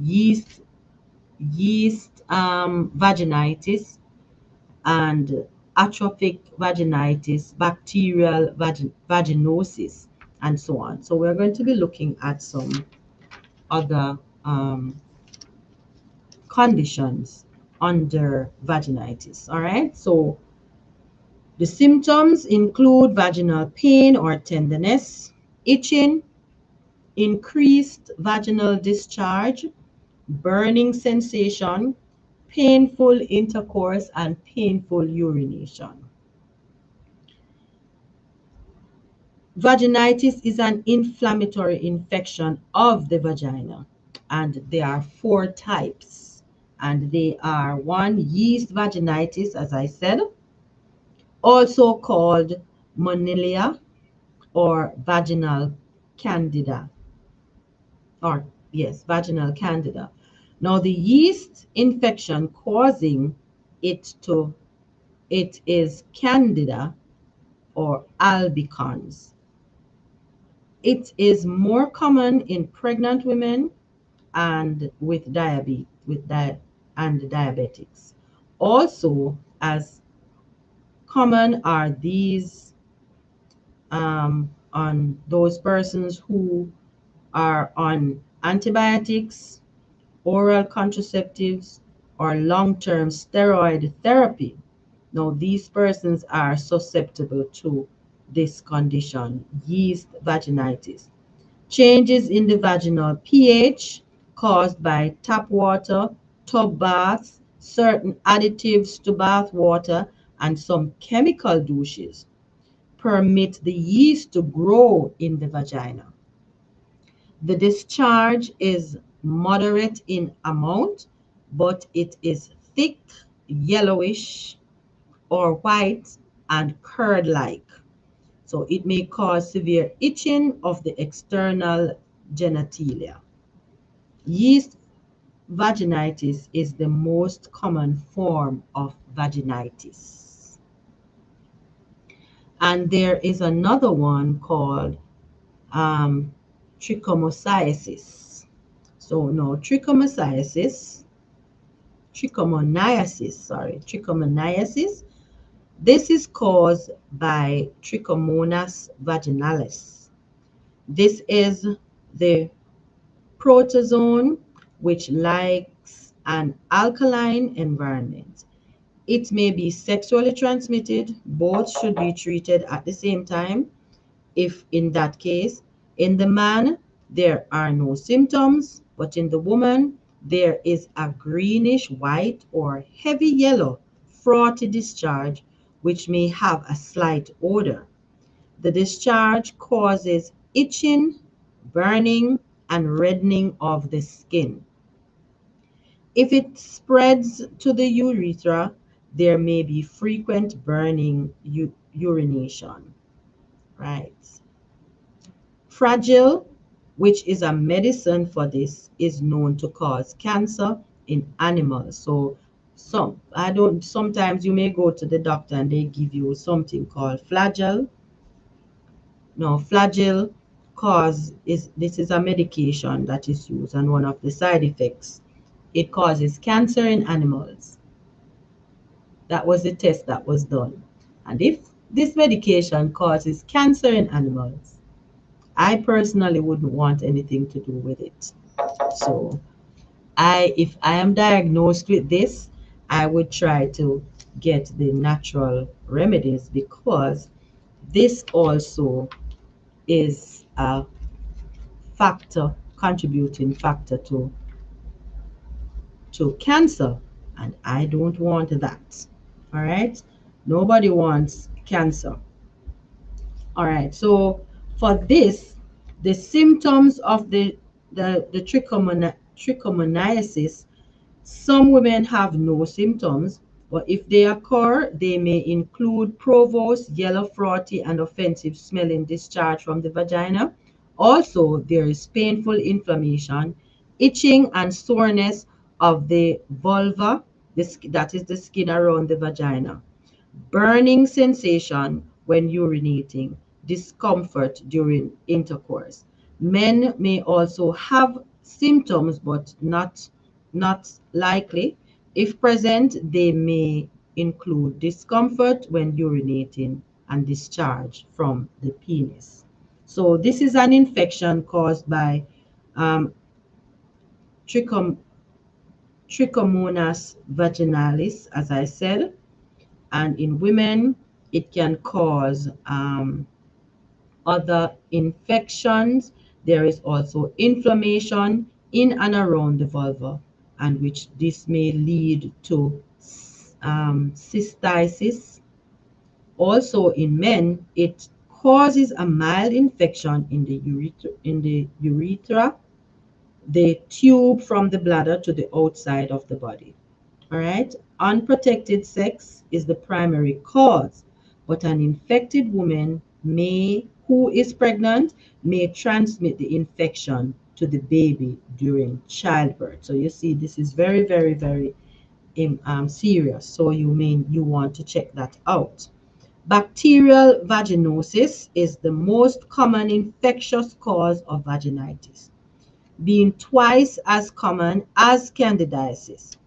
yeast vaginitis, and atrophic vaginitis, bacterial vaginosis, and so on. So we're going to be looking at some other conditions under vaginitis. All right. So the symptoms include vaginal pain or tenderness, itching, increased vaginal discharge, burning sensation, painful intercourse, and painful urination. Vaginitis is an inflammatory infection of the vagina, and there are four types. And they are: one, yeast vaginitis, as I said, also called Monilia or vaginal candida, or yes, vaginal candida. Now, the yeast infection causing it is candida or albicans. It is more common in pregnant women and with diabetes and diabetics. Also, as common are these on those persons who are on antibiotics, oral contraceptives, or long-term steroid therapy. Now, these persons are susceptible to this condition, yeast vaginitis. Changes in the vaginal pH caused by tap water, tub baths, certain additives to bath water, and some chemical douches permit the yeast to grow in the vagina. The discharge is moderate in amount, but it is thick, yellowish, or white and curd-like. So it may cause severe itching of the external genitalia. Yeast vaginitis is the most common form of vaginitis. And there is another one called um, trichomoniasis. So no, trichomoniasis. This is caused by Trichomonas vaginalis. This is the protozoan which likes an alkaline environment. It may be sexually transmitted. Both should be treated at the same time. If in that case, in the man, there are no symptoms, but in the woman, there is a greenish white or heavy yellow frothy discharge which may have a slight odor. The discharge causes itching, burning, and reddening of the skin. If it spreads to the urethra, there may be frequent burning urination. Right. Fragile, which is a medicine for this, is known to cause cancer in animals. So sometimes you may go to the doctor and they give you something called Flagyl. No, Flagyl this is a medication that is used, and one of the side effects, it causes cancer in animals. That was the test that was done. And if this medication causes cancer in animals, I personally wouldn't want anything to do with it. So if I am diagnosed with this, I would try to get the natural remedies, because this also is a contributing factor to cancer, and I don't want that. All right, nobody wants cancer. All right, so for this, the symptoms of the trichomoniasis, some women have no symptoms, but if they occur, they may include provos, yellow, frothy, and offensive smelling discharge from the vagina. Also, there is painful inflammation, itching, and soreness of the vulva, that is the skin around the vagina, burning sensation when urinating, discomfort during intercourse. Men may also have symptoms, but not likely If present, they may include discomfort when urinating and discharge from the penis. So this is an infection caused by um, trichom- Trichomonas vaginalis, as I said, and in women, it can cause other infections. There is also inflammation in and around the vulva, and which this may lead to cystitis. Also in men, it causes a mild infection in the urethra, the tube from the bladder to the outside of the body. All right. Unprotected sex is the primary cause, but an infected woman who is pregnant may transmit the infection to the baby during childbirth. So you see, this is very, very, very serious. So you want to check that out. Bacterial vaginosis is the most common infectious cause of vaginitis, being twice as common as candidiasis.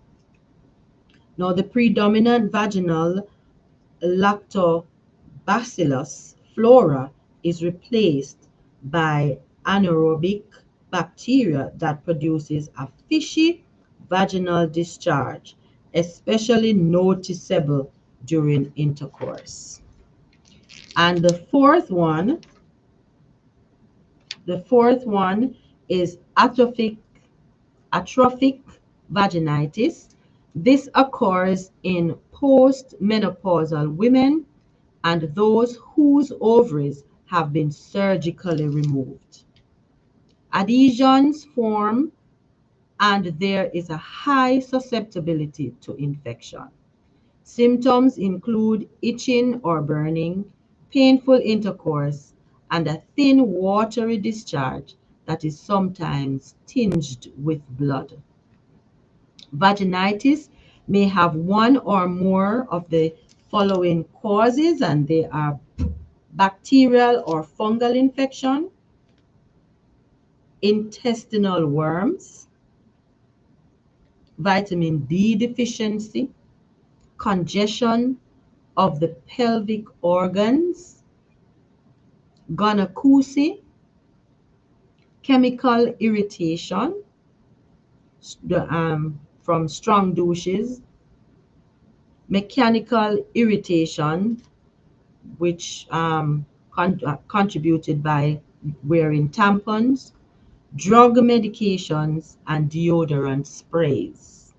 Now, the predominant vaginal Lactobacillus flora is replaced by anaerobic bacteria that produces a fishy vaginal discharge, especially noticeable during intercourse. And the fourth one is atrophic vaginitis. This occurs in postmenopausal women and those whose ovaries have been surgically removed. Adhesions form and there is a high susceptibility to infection. Symptoms include itching or burning, painful intercourse, and a thin watery discharge that is sometimes tinged with blood. Vaginitis may have one or more of the following causes, and they are bacterial or fungal infection, intestinal worms, vitamin D deficiency, congestion of the pelvic organs, gonorrhea, chemical irritation from strong douches, mechanical irritation, which contributed by wearing tampons, drug medications, and deodorant sprays.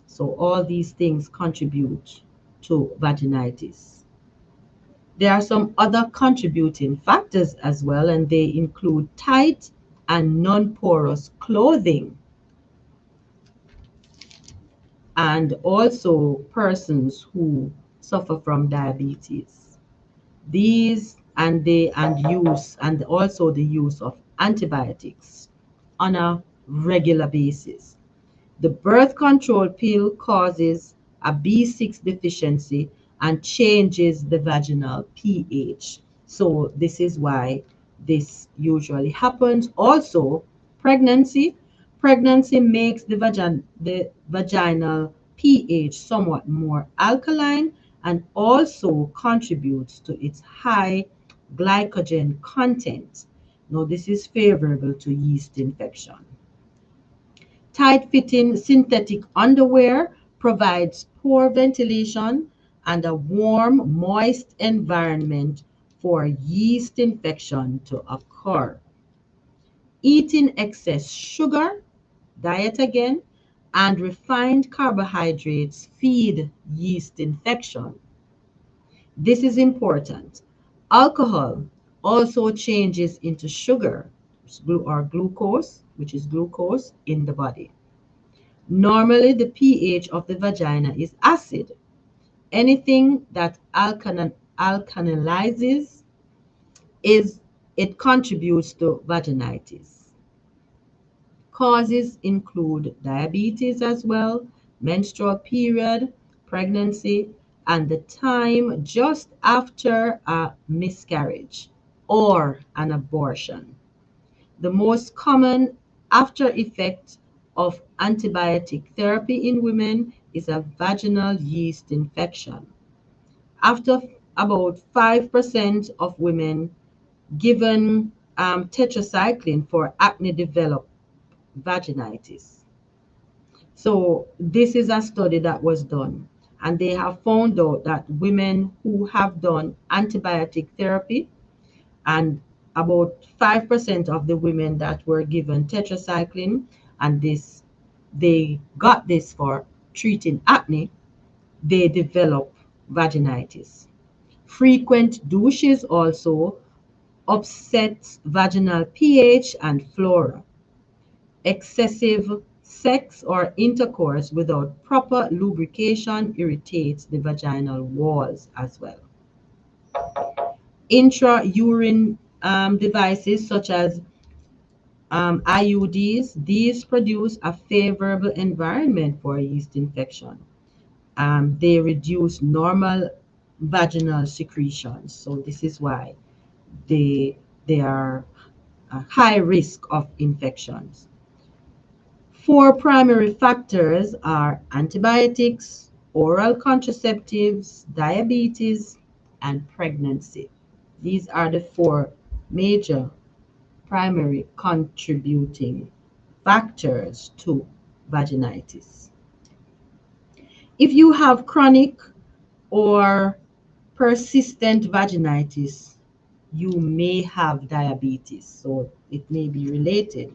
So all these things contribute to vaginitis. There are some other contributing factors as well, and they include tight and non-porous clothing, and also persons who suffer from diabetes. These and they and use and also the use of antibiotics on a regular basis. The birth control pill causes a B6 deficiency and changes the vaginal pH. So this is why this usually happens. Also, pregnancy. Pregnancy makes the vaginal pH somewhat more alkaline and also contributes to its high glycogen content. Now, this is favorable to yeast infection. Tight-fitting synthetic underwear provides poor ventilation and a warm, moist environment for yeast infection to occur. Eating excess sugar, diet again, and refined carbohydrates feed yeast infection. This is important. Alcohol also changes into sugar or glucose, which is glucose in the body. Normally, the pH of the vagina is acid. Anything that alkalizes it contributes to vaginitis. Causes include diabetes as well, menstrual period, pregnancy, and the time just after a miscarriage or an abortion. The most common after effect of antibiotic therapy in women is a vaginal yeast infection. After about 5% of women given tetracycline for acne develop vaginitis. So this is a study that was done, and they have found out that women who have done antibiotic therapy, and about 5% of the women that were given tetracycline, and this they got this for treating acne, they develop vaginitis. Frequent douches also upset vaginal pH and flora. Excessive sex or intercourse without proper lubrication irritates the vaginal walls as well. Intra-uterine devices such as IUDs, these produce a favorable environment for yeast infection. They reduce normal vaginal secretions. So this is why they are a high risk of infections. Four primary factors are antibiotics, oral contraceptives, diabetes, and pregnancy. These are the four major primary contributing factors to vaginitis. If you have chronic or persistent vaginitis, you may have diabetes, so it may be related.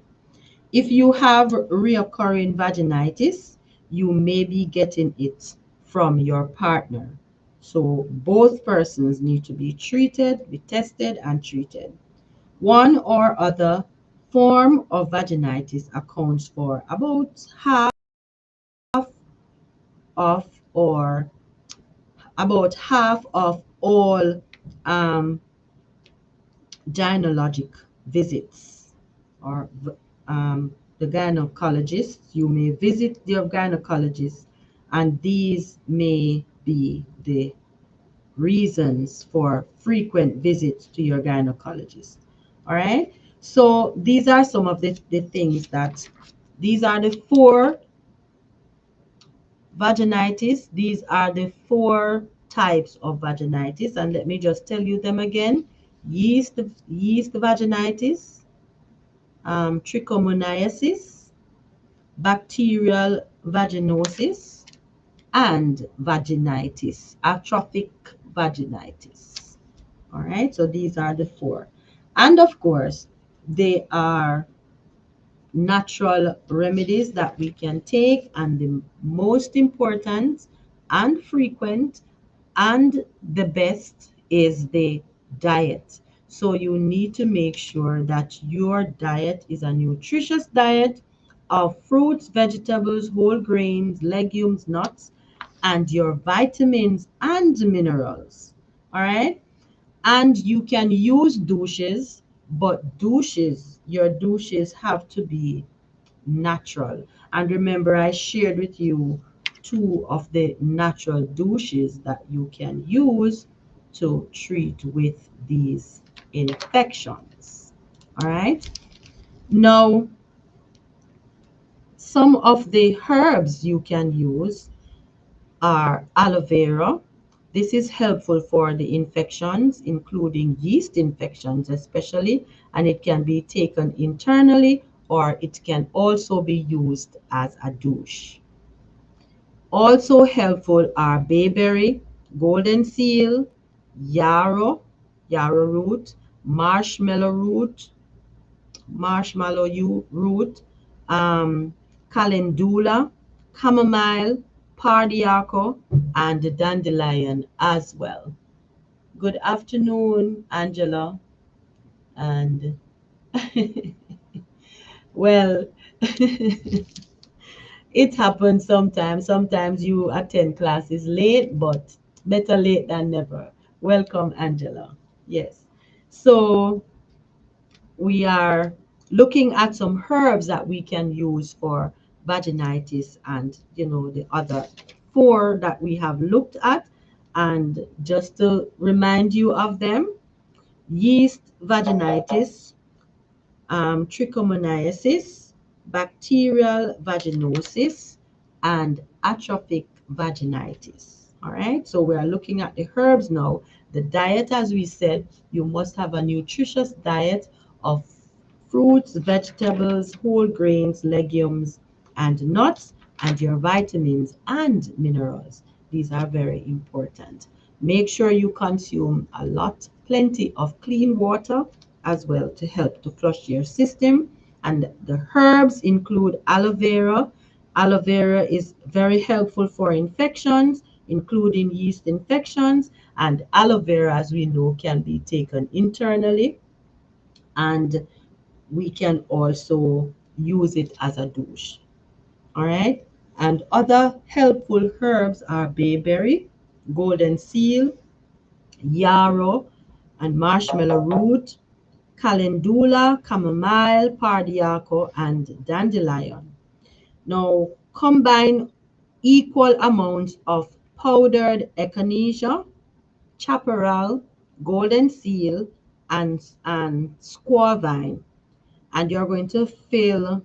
If you have reoccurring vaginitis, you may be getting it from your partner. So both persons need to be treated, be tested and treated. One or other form of vaginitis accounts for of or about half of all um, gynecologic visits, or the gynecologist. You may visit your gynecologist, and these may be the reasons for frequent visits to your gynecologist. All right. So these are some of the things that, these are the four vaginitis. These are the four types of vaginitis. And let me just tell you them again. Yeast vaginitis, trichomoniasis, bacterial vaginosis, and vaginitis, atrophic vaginitis. All right, so these are the four. And of course, they are natural remedies that we can take, and the most important and frequent and the best is the diet. So you need to make sure that your diet is a nutritious diet of fruits, vegetables, whole grains, legumes, nuts, and your vitamins and minerals. All right. And you can use douches, but your douches have to be natural. And remember, I shared with you two of the natural douches that you can use to treat with these infections. All right. Now, some of the herbs you can use are aloe vera. This is helpful for the infections, including yeast infections especially, and it can be taken internally or it can also be used as a douche. Also helpful are bayberry, golden seal, yarrow root, marshmallow root, calendula, chamomile, pardiaco, and dandelion as well. Good afternoon, Angela. And well, it happens sometimes. Sometimes you attend classes late, but better late than never. Welcome, Angela. Yes. So we are looking at some herbs that we can use for vaginitis, and the other four that we have looked at. And just to remind you of them: yeast vaginitis, trichomoniasis, bacterial vaginosis, and atrophic vaginitis. All right, so we are looking at the herbs now. The diet, as we said, you must have a nutritious diet of fruits, vegetables, whole grains, legumes, and nuts, and your vitamins and minerals. These are very important. Make sure you consume plenty of clean water as well to help to flush your system. And the herbs include aloe vera. Aloe vera is very helpful for infections, including yeast infections. And aloe vera, as we know, can be taken internally, and we can also use it as a douche. All right. And other helpful herbs are bayberry, golden seal, yarrow, and marshmallow root, calendula, chamomile, pardiaco, and dandelion. Now, combine equal amounts of powdered echinacea, chaparral, golden seal, and squaw vine, and you're going to fill.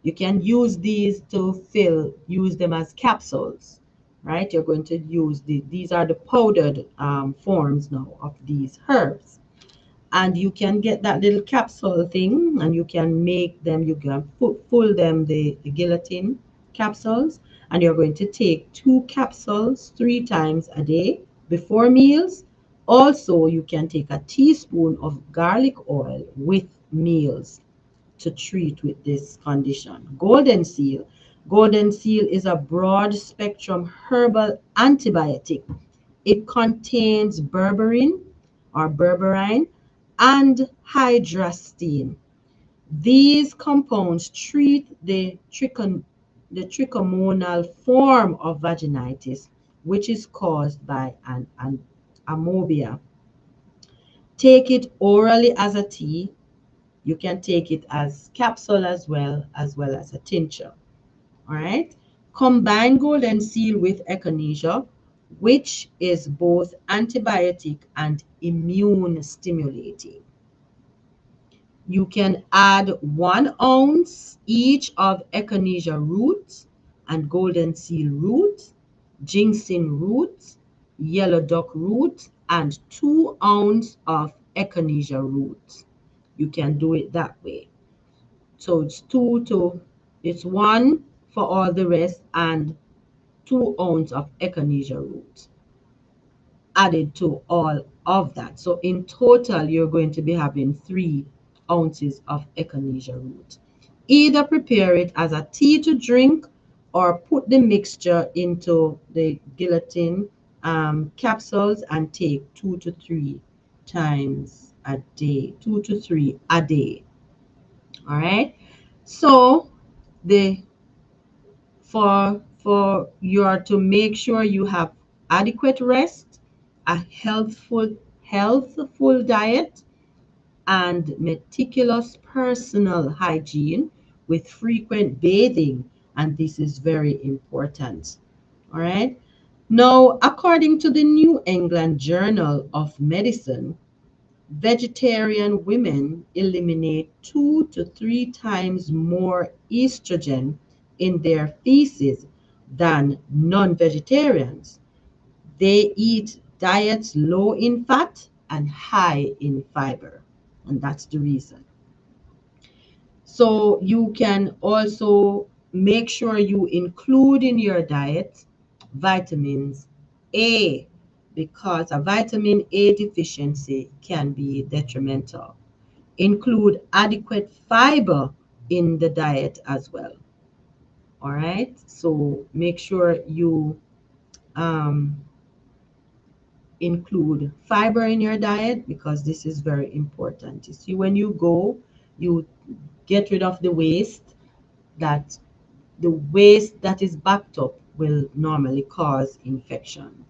You can use these to use them as capsules, right? You're going to use these are the powdered forms now of these herbs. And you can get that little capsule thing, and you can make them, you can full them the gelatin capsules, and you're going to take 2 capsules 3 times a day before meals. Also, you can take a teaspoon of garlic oil with meals to treat with this condition. Golden seal. Golden seal is a broad spectrum herbal antibiotic. It contains berberine and hydrastine. These compounds treat the trichomonal form of vaginitis, which is caused by an amobia. Take it orally as a tea. You can take it as capsule as well as a tincture. All right. Combine golden seal with echinacea, which is both antibiotic and immune stimulating. You can add 1 ounce each of echinacea roots and golden seal roots, ginseng roots, yellow duck roots, and 2 ounces of echinacea roots. You can do it that way. So it's one for all the rest and 2 ounces of echinacea root added to all of that. So in total, you're going to be having 3 ounces of echinacea root. Either prepare it as a tea to drink or put the mixture into the gelatin capsules and take 2 to 3 times a day, 2 to 3 a day. All right. So the for you are to make sure you have adequate rest, a healthful diet, and meticulous personal hygiene with frequent bathing, and this is very important. All right. Now, according to the New England Journal of Medicine, vegetarian women eliminate 2 to 3 times more estrogen in their feces than non vegetarians. They eat diets low in fat and high in fiber, and that's the reason. So, you can also make sure you include in your diet vitamins A, because a vitamin A deficiency can be detrimental. Include adequate fiber in the diet as well. All right. So make sure you um, include fiber in your diet because this is very important. You see, when you go, you get rid of the waste. That the waste that is backed up will normally cause infection.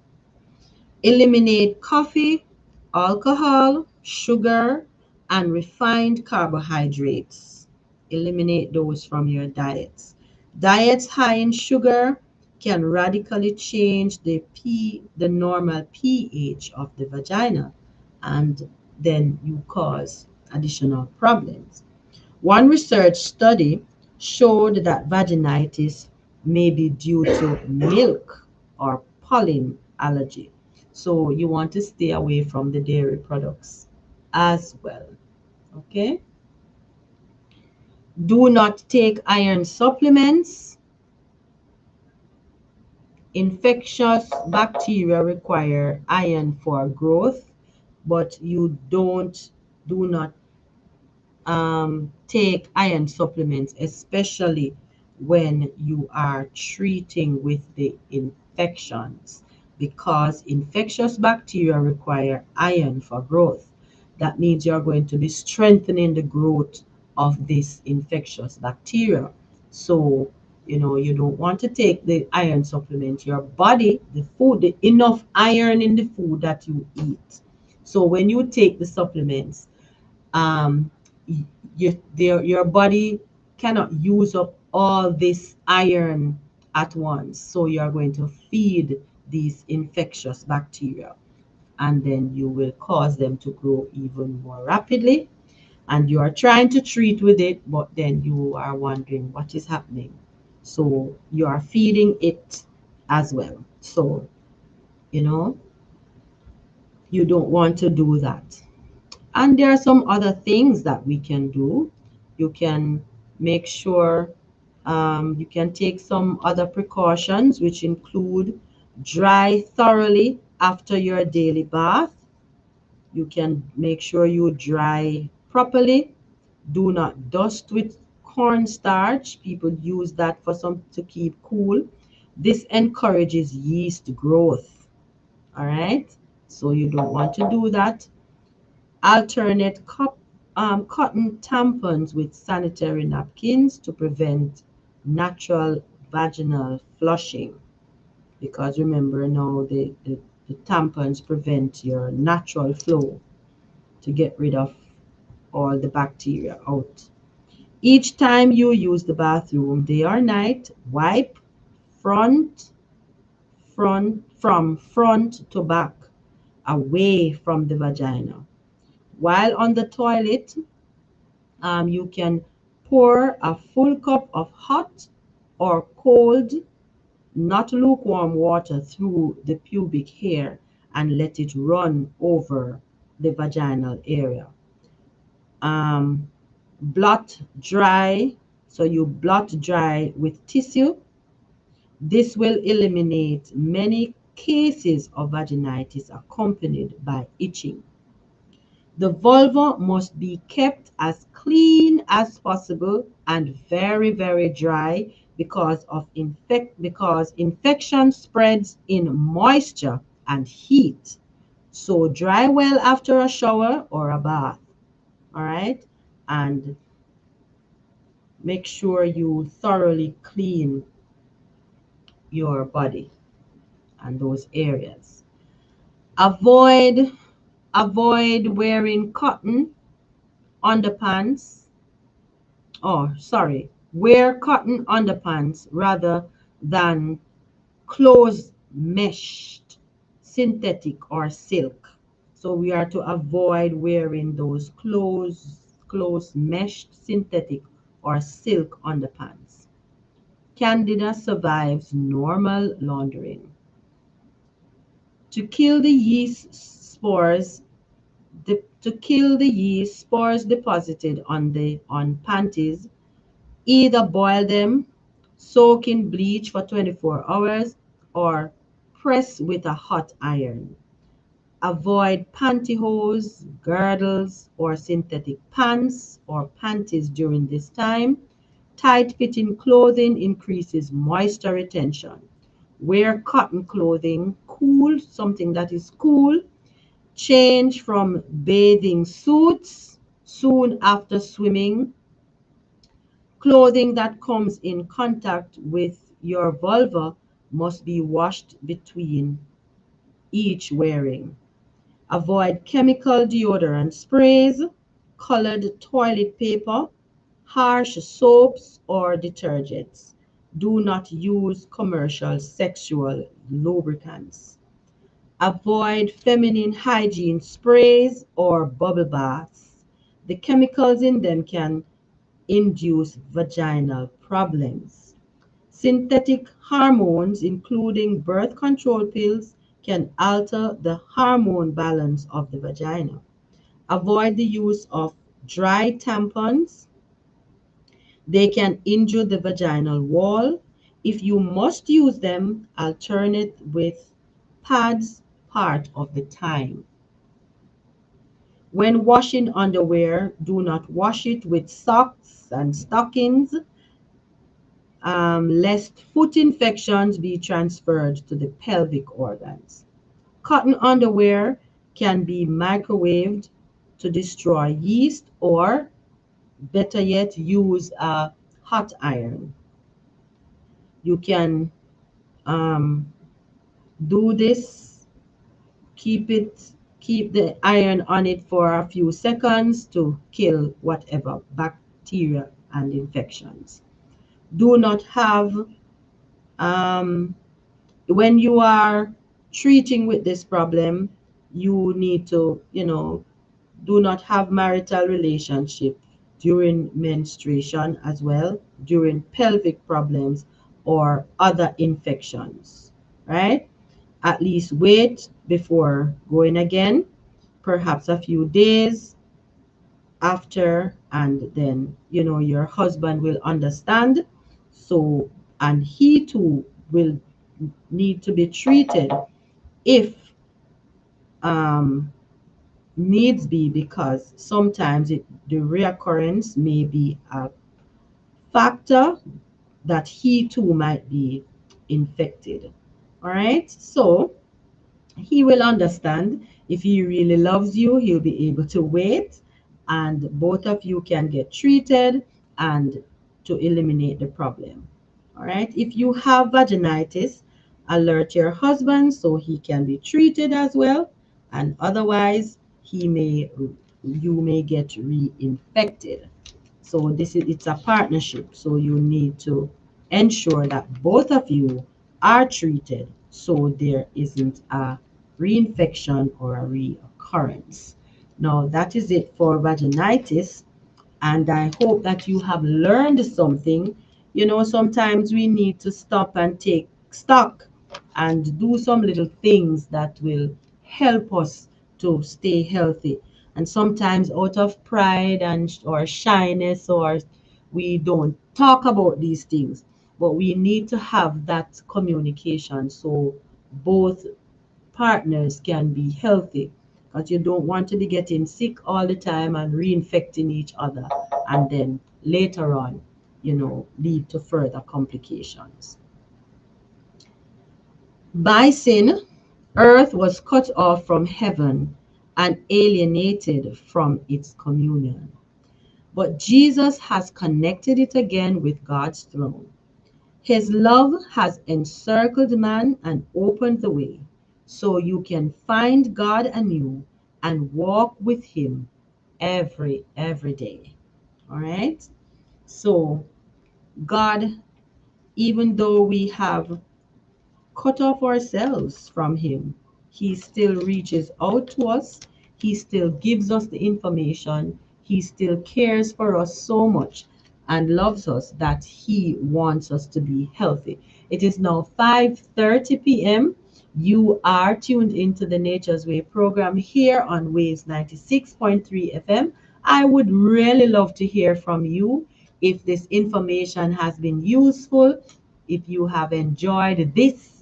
Eliminate coffee, alcohol, sugar, and refined carbohydrates. Eliminate those from your diets. Diets high in sugar can radically change the normal pH of the vagina, and then you cause additional problems. One research study showed that vaginitis may be due to milk or pollen allergy. So you want to stay away from the dairy products as well. Okay? Do not take iron supplements. Infectious bacteria require iron for growth, but you do not take iron supplements, especially when you are treating with the infections, because infectious bacteria require iron for growth. That means you're going to be strengthening the growth of this infectious bacteria. So, you don't want to take the iron supplement. Your body, the food, enough iron in the food that you eat. So when you take the supplements, um, your body cannot use up all this iron at once. So you are going to feed these infectious bacteria, and then you will cause them to grow even more rapidly. And you are trying to treat with it, but then you are wondering what is happening. So you are feeding it as well. So, you know, you don't want to do that. And there are some other things that we can do. You can make sure you can take some other precautions, which include dry thoroughly after your daily bath. You can make sure you dry properly. Do not dust with cornstarch. People use that for some to keep cool. This encourages yeast growth. All right. So you don't want to do that. Alternate cotton tampons with sanitary napkins to prevent natural vaginal flushing. Because remember now, the tampons prevent your natural flow to get rid of all the bacteria out. Each time you use the bathroom, day or night, wipe front, from front to back, away from the vagina. While on the toilet, you can pour a full cup of hot or cold, not lukewarm water through the pubic hair and let it run over the vaginal area. Um, blot dry, so you blot dry with tissue. This will eliminate many cases of vaginitis accompanied by itching. The vulva must be kept as clean as possible and very, very dry because infection spreads in moisture and heat. So dry well after a shower or a bath. All right? And make sure you thoroughly clean your body and those areas. Avoid avoid wearing cotton underpants. Oh, sorry, wear cotton underpants rather than close meshed synthetic or silk. So we are to avoid wearing those close meshed synthetic or silk underpants. Candida survives normal laundering. To kill the yeast spores, to kill the yeast spores deposited on panties, either boil them, soak in bleach for 24 hours, or press with a hot iron. Avoid pantyhose, girdles, or synthetic pants or panties during this time. Tight fitting clothing increases moisture retention. Wear cotton clothing, cool, something that is cool. Change from bathing suits soon after swimming. Clothing that comes in contact with your vulva must be washed between each wearing. Avoid chemical deodorant sprays, colored toilet paper, harsh soaps, or detergents. Do not use commercial sexual lubricants. Avoid feminine hygiene sprays or bubble baths. The chemicals in them can induce vaginal problems. Synthetic hormones, including birth control pills, can alter the hormone balance of the vagina. Avoid the use of dry tampons. They can injure the vaginal wall. If you must use them, alternate with pads part of the time. When washing underwear, do not wash it with socks and stockings, lest foot infections be transferred to the pelvic organs. Cotton underwear can be microwaved to destroy yeast, or better yet, use a hot iron. You can um, do this, keep it, keep the iron on it for a few seconds to kill whatever bacteria and infections. Do not have, um, when you are treating with this problem, you need to, do not have marital relationship during menstruation as well, during pelvic problems or other infections, right? At least wait before going again, perhaps a few days after, and then, your husband will understand. So, and he too will need to be treated if um, needs be, because sometimes the reoccurrence may be a factor that he too might be infected. All right, so he will understand. If he really loves you, he'll be able to wait, and both of you can get treated and to eliminate the problem. All right, if you have vaginitis, alert your husband so he can be treated as well, and otherwise you may get reinfected. So it's a partnership. So you need to ensure that both of you are treated so there isn't a reinfection or a reoccurrence. Now that is it for vaginitis, and I hope that you have learned something. Sometimes we need to stop and take stock and do some little things that will help us to stay healthy. And sometimes out of pride and or shyness, or we don't talk about these things, but we need to have that communication so both partners can be healthy, because you don't want to be getting sick all the time and reinfecting each other, and then later on, lead to further complications. By sin, earth was cut off from heaven and alienated from its communion. But Jesus has connected it again with God's throne. His love has encircled man and opened the way, so you can find God anew and walk with him every day. All right? So God, even though we have cut off ourselves from him, he still reaches out to us. He still gives us the information. He still cares for us so much and loves us that he wants us to be healthy. It is now 5:30 p.m. You are tuned into the Nature's Way program here on Waves 96.3 FM. I would really love to hear from you if this information has been useful, if you have enjoyed this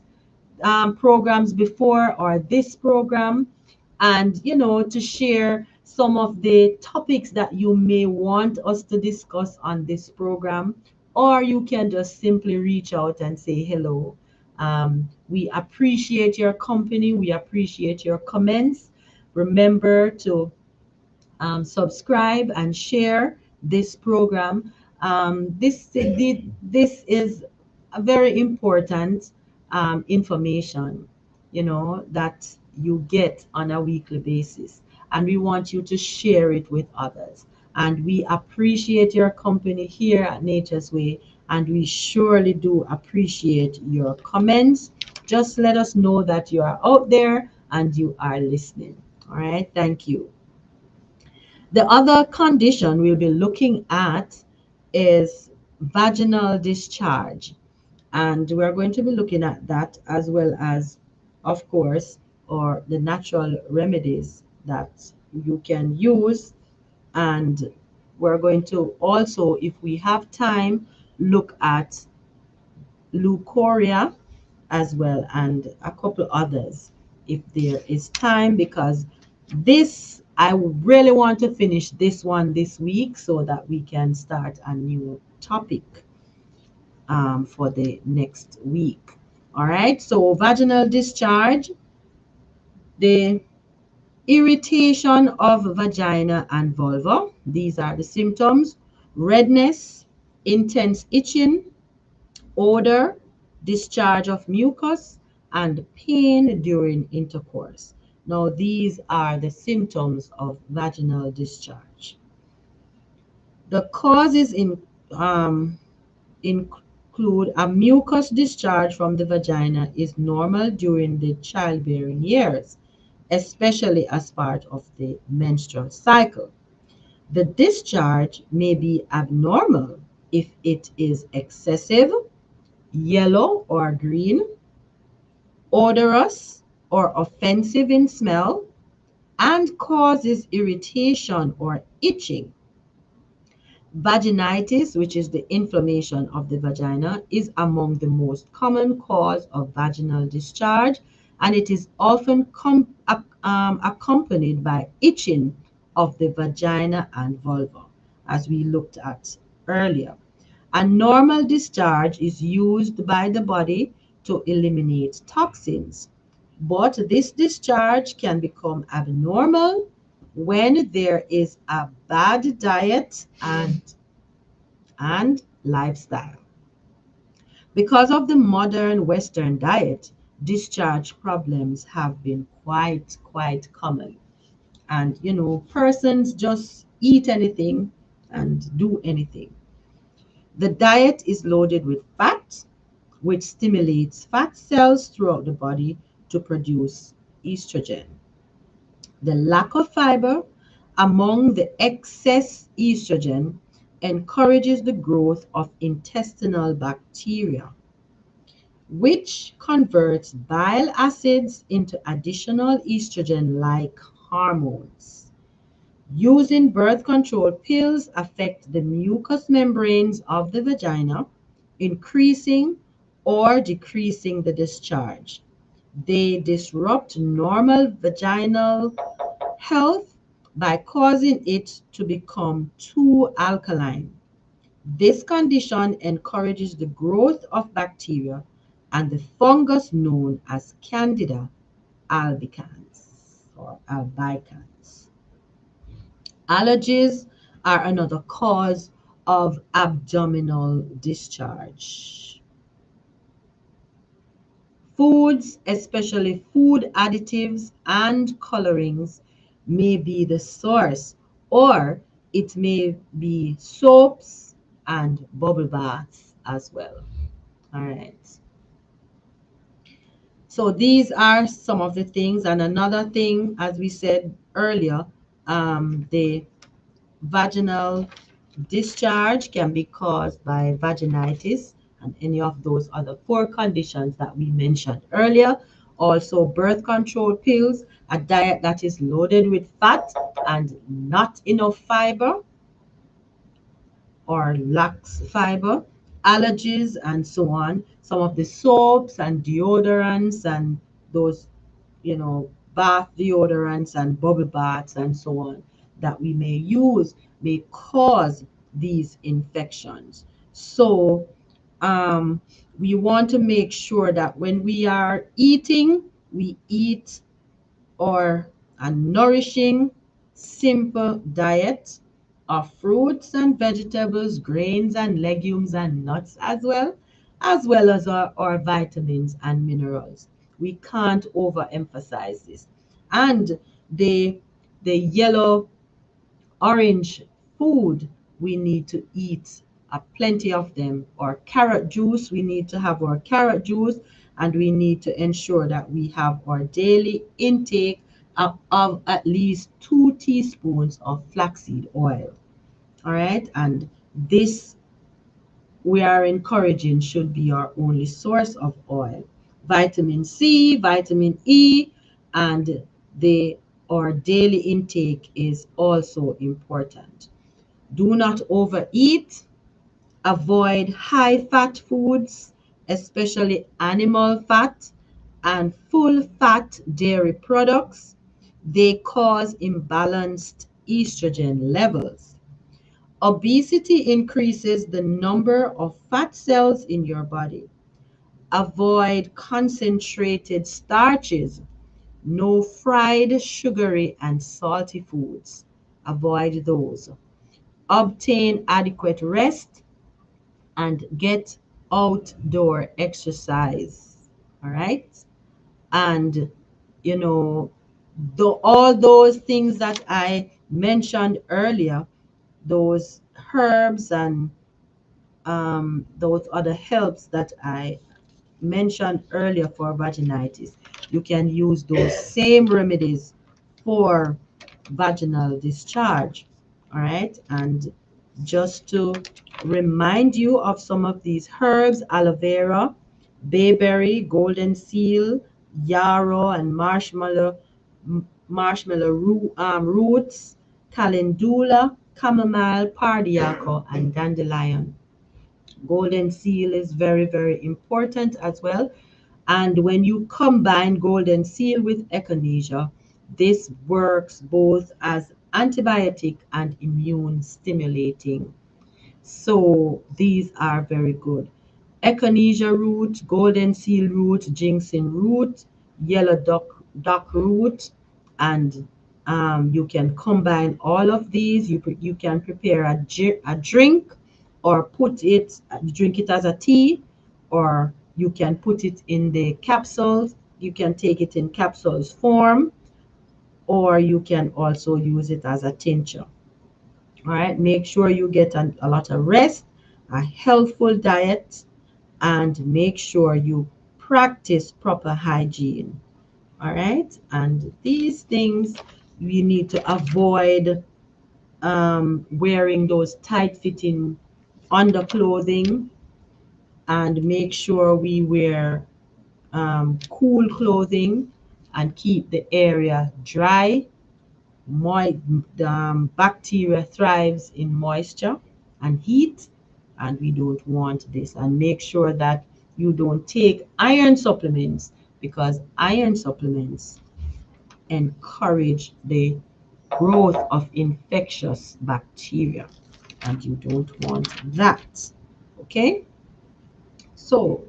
programs before or this program, and to share some of the topics that you may want us to discuss on this program, or you can just simply reach out and say hello. We appreciate your company, we appreciate your comments. Remember to subscribe and share this program. This is a very important information, that you get on a weekly basis, and we want you to share it with others. And we appreciate your company here at Nature's Way, and we surely do appreciate your comments. Just let us know that you are out there and you are listening. All right, thank you. The other condition we'll be looking at is vaginal discharge. And we're going to be looking at that as well as, of course, or the natural remedies that you can use. And we're going to also, if we have time, look at leukorrhea as well and a couple others if there is time, because this I really want to finish this one this week so that we can start a new topic for the next week. All right, so vaginal discharge, the irritation of vagina and vulva. These are the symptoms: redness, intense itching, odor, discharge of mucus, and pain during intercourse. Now, these are the symptoms of vaginal discharge. The causes include a mucus discharge from the vagina is normal during the childbearing years, especially as part of the menstrual cycle. The discharge may be abnormal if it is excessive, yellow or green, odorous or offensive in smell, and causes irritation or itching. Vaginitis, which is the inflammation of the vagina, is among the most common cause of vaginal discharge, and it is often accompanied by itching of the vagina and vulva, as we looked at earlier. A normal discharge is used by the body to eliminate toxins, but this discharge can become abnormal when there is a bad diet and lifestyle. Because of the modern Western diet, discharge problems have been quite common. And persons just eat anything and do anything. The diet is loaded with fat, which stimulates fat cells throughout the body to produce estrogen. The lack of fiber among the excess estrogen encourages the growth of intestinal bacteria, which converts bile acids into additional estrogen like hormones. Using birth control pills affect the mucous membranes of the vagina, increasing or decreasing the discharge. They disrupt normal vaginal health by causing it to become too alkaline. This condition encourages the growth of bacteria and the fungus known as Candida albicans or albicans. Allergies are another cause of abdominal discharge. Foods, especially food additives and colorings, may be the source, or it may be soaps and bubble baths as well. All right. So these are some of the things. And another thing, as we said earlier, the vaginal discharge can be caused by vaginitis and any of those other four conditions that we mentioned earlier. Also, birth control pills, a diet that is loaded with fat and not enough fiber or lacks fiber, allergies, and so on. Some of the soaps and deodorants and those, bath deodorants and bubble baths and so on that we may use may cause these infections. So, we want to make sure that when we are eating, we eat or a nourishing, simple diet of fruits and vegetables, grains and legumes and nuts as well as our vitamins and minerals. We can't overemphasize this. And the yellow orange food, we need to eat plenty of them. Or carrot juice, we need to have our carrot juice, and we need to ensure that we have our daily intake of at least 2 teaspoons of flaxseed oil. All right, and this we are encouraging should be our only source of oil. Vitamin C, vitamin E, and the our daily intake is also important. Do not overeat. Avoid high fat foods, especially animal fat and full fat dairy products. They cause imbalanced estrogen levels. Obesity increases the number of fat cells in your body. Avoid concentrated starches, no fried, sugary, and salty foods. Avoid those. Obtain adequate rest and get outdoor exercise. All right. And, you know, all those things that I mentioned earlier, those herbs and those other helps that I mentioned earlier for vaginitis, you can use those same remedies for vaginal discharge. All right. And just to remind you of some of these herbs: aloe vera, bayberry, golden seal, yarrow, and roots, calendula, chamomile, pardiaco, and dandelion. Golden seal is very, very important as well. And when you combine golden seal with echinacea, this works both as antibiotic and immune stimulating. So these are very good. Echinacea root, golden seal root, ginseng root, yellow duck root, and you can combine all of these. You can prepare a drink, or drink it as a tea, or you can put it in the capsules. You can take it in capsules form, or you can also use it as a tincture. All right, make sure you get a lot of rest, a healthful diet, and make sure you practice proper hygiene. All right, and these things we need to avoid wearing those tight fitting underclothing, and make sure we wear cool clothing and keep the area dry. Bacteria thrives in moisture and heat, and we don't want this. And make sure that you don't take iron supplements, because iron supplements encourage the growth of infectious bacteria, and you don't want that. Okay, so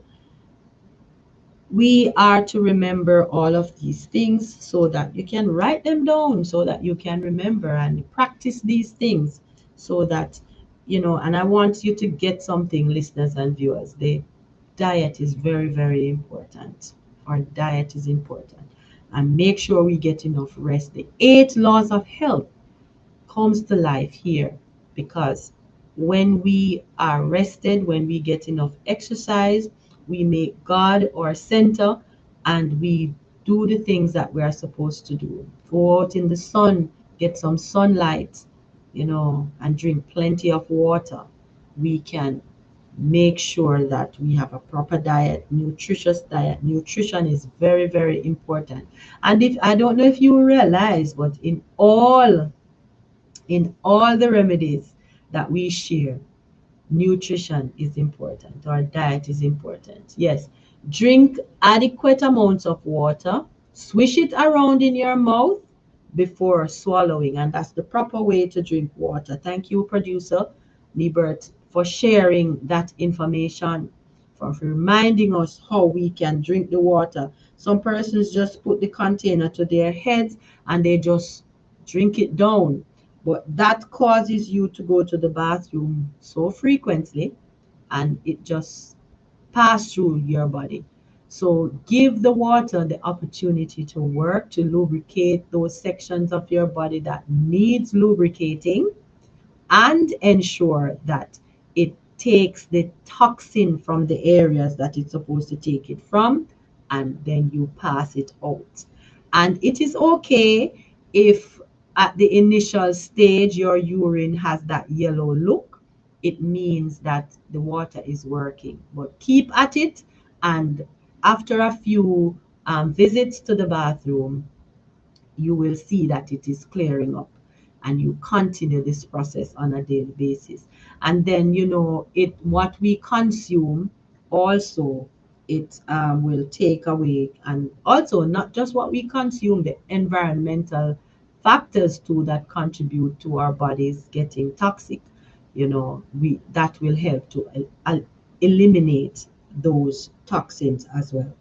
we are to remember all of these things so that you can write them down, so that you can remember and practice these things, so that, and I want you to get something, listeners and viewers. The diet is very, very important. Our diet is important. And make sure we get enough rest. The 8 laws of health comes to life here, because when we are rested, when we get enough exercise, we make God our center, and we do the things that we are supposed to do. Go out in the sun, get some sunlight, and drink plenty of water. We can make sure that we have a proper diet, nutritious diet. Nutrition is very, very important. And if I don't know if you realize, but in all the remedies that we share, nutrition is important. Our diet is important. Yes, drink adequate amounts of water. Swish it around in your mouth before swallowing, and that's the proper way to drink water. Thank you, producer Libert, for sharing that information, for reminding us how we can drink the water. Some persons just put the container to their heads and they just drink it down, but that causes you to go to the bathroom so frequently, and it just pass through your body. So give the water the opportunity to work, to lubricate those sections of your body that needs lubricating, and ensure that it takes the toxin from the areas that it's supposed to take it from, and then you pass it out. And it is okay if at the initial stage your urine has that yellow look, it means that the water is working. But keep at it, and after a few visits to the bathroom, you will see that it is clearing up, and you continue this process on a daily basis. And then, it what we consume also, it will take away, and also not just what we consume, the environmental factors too that contribute to our bodies getting toxic. We that will help to eliminate those toxins as well.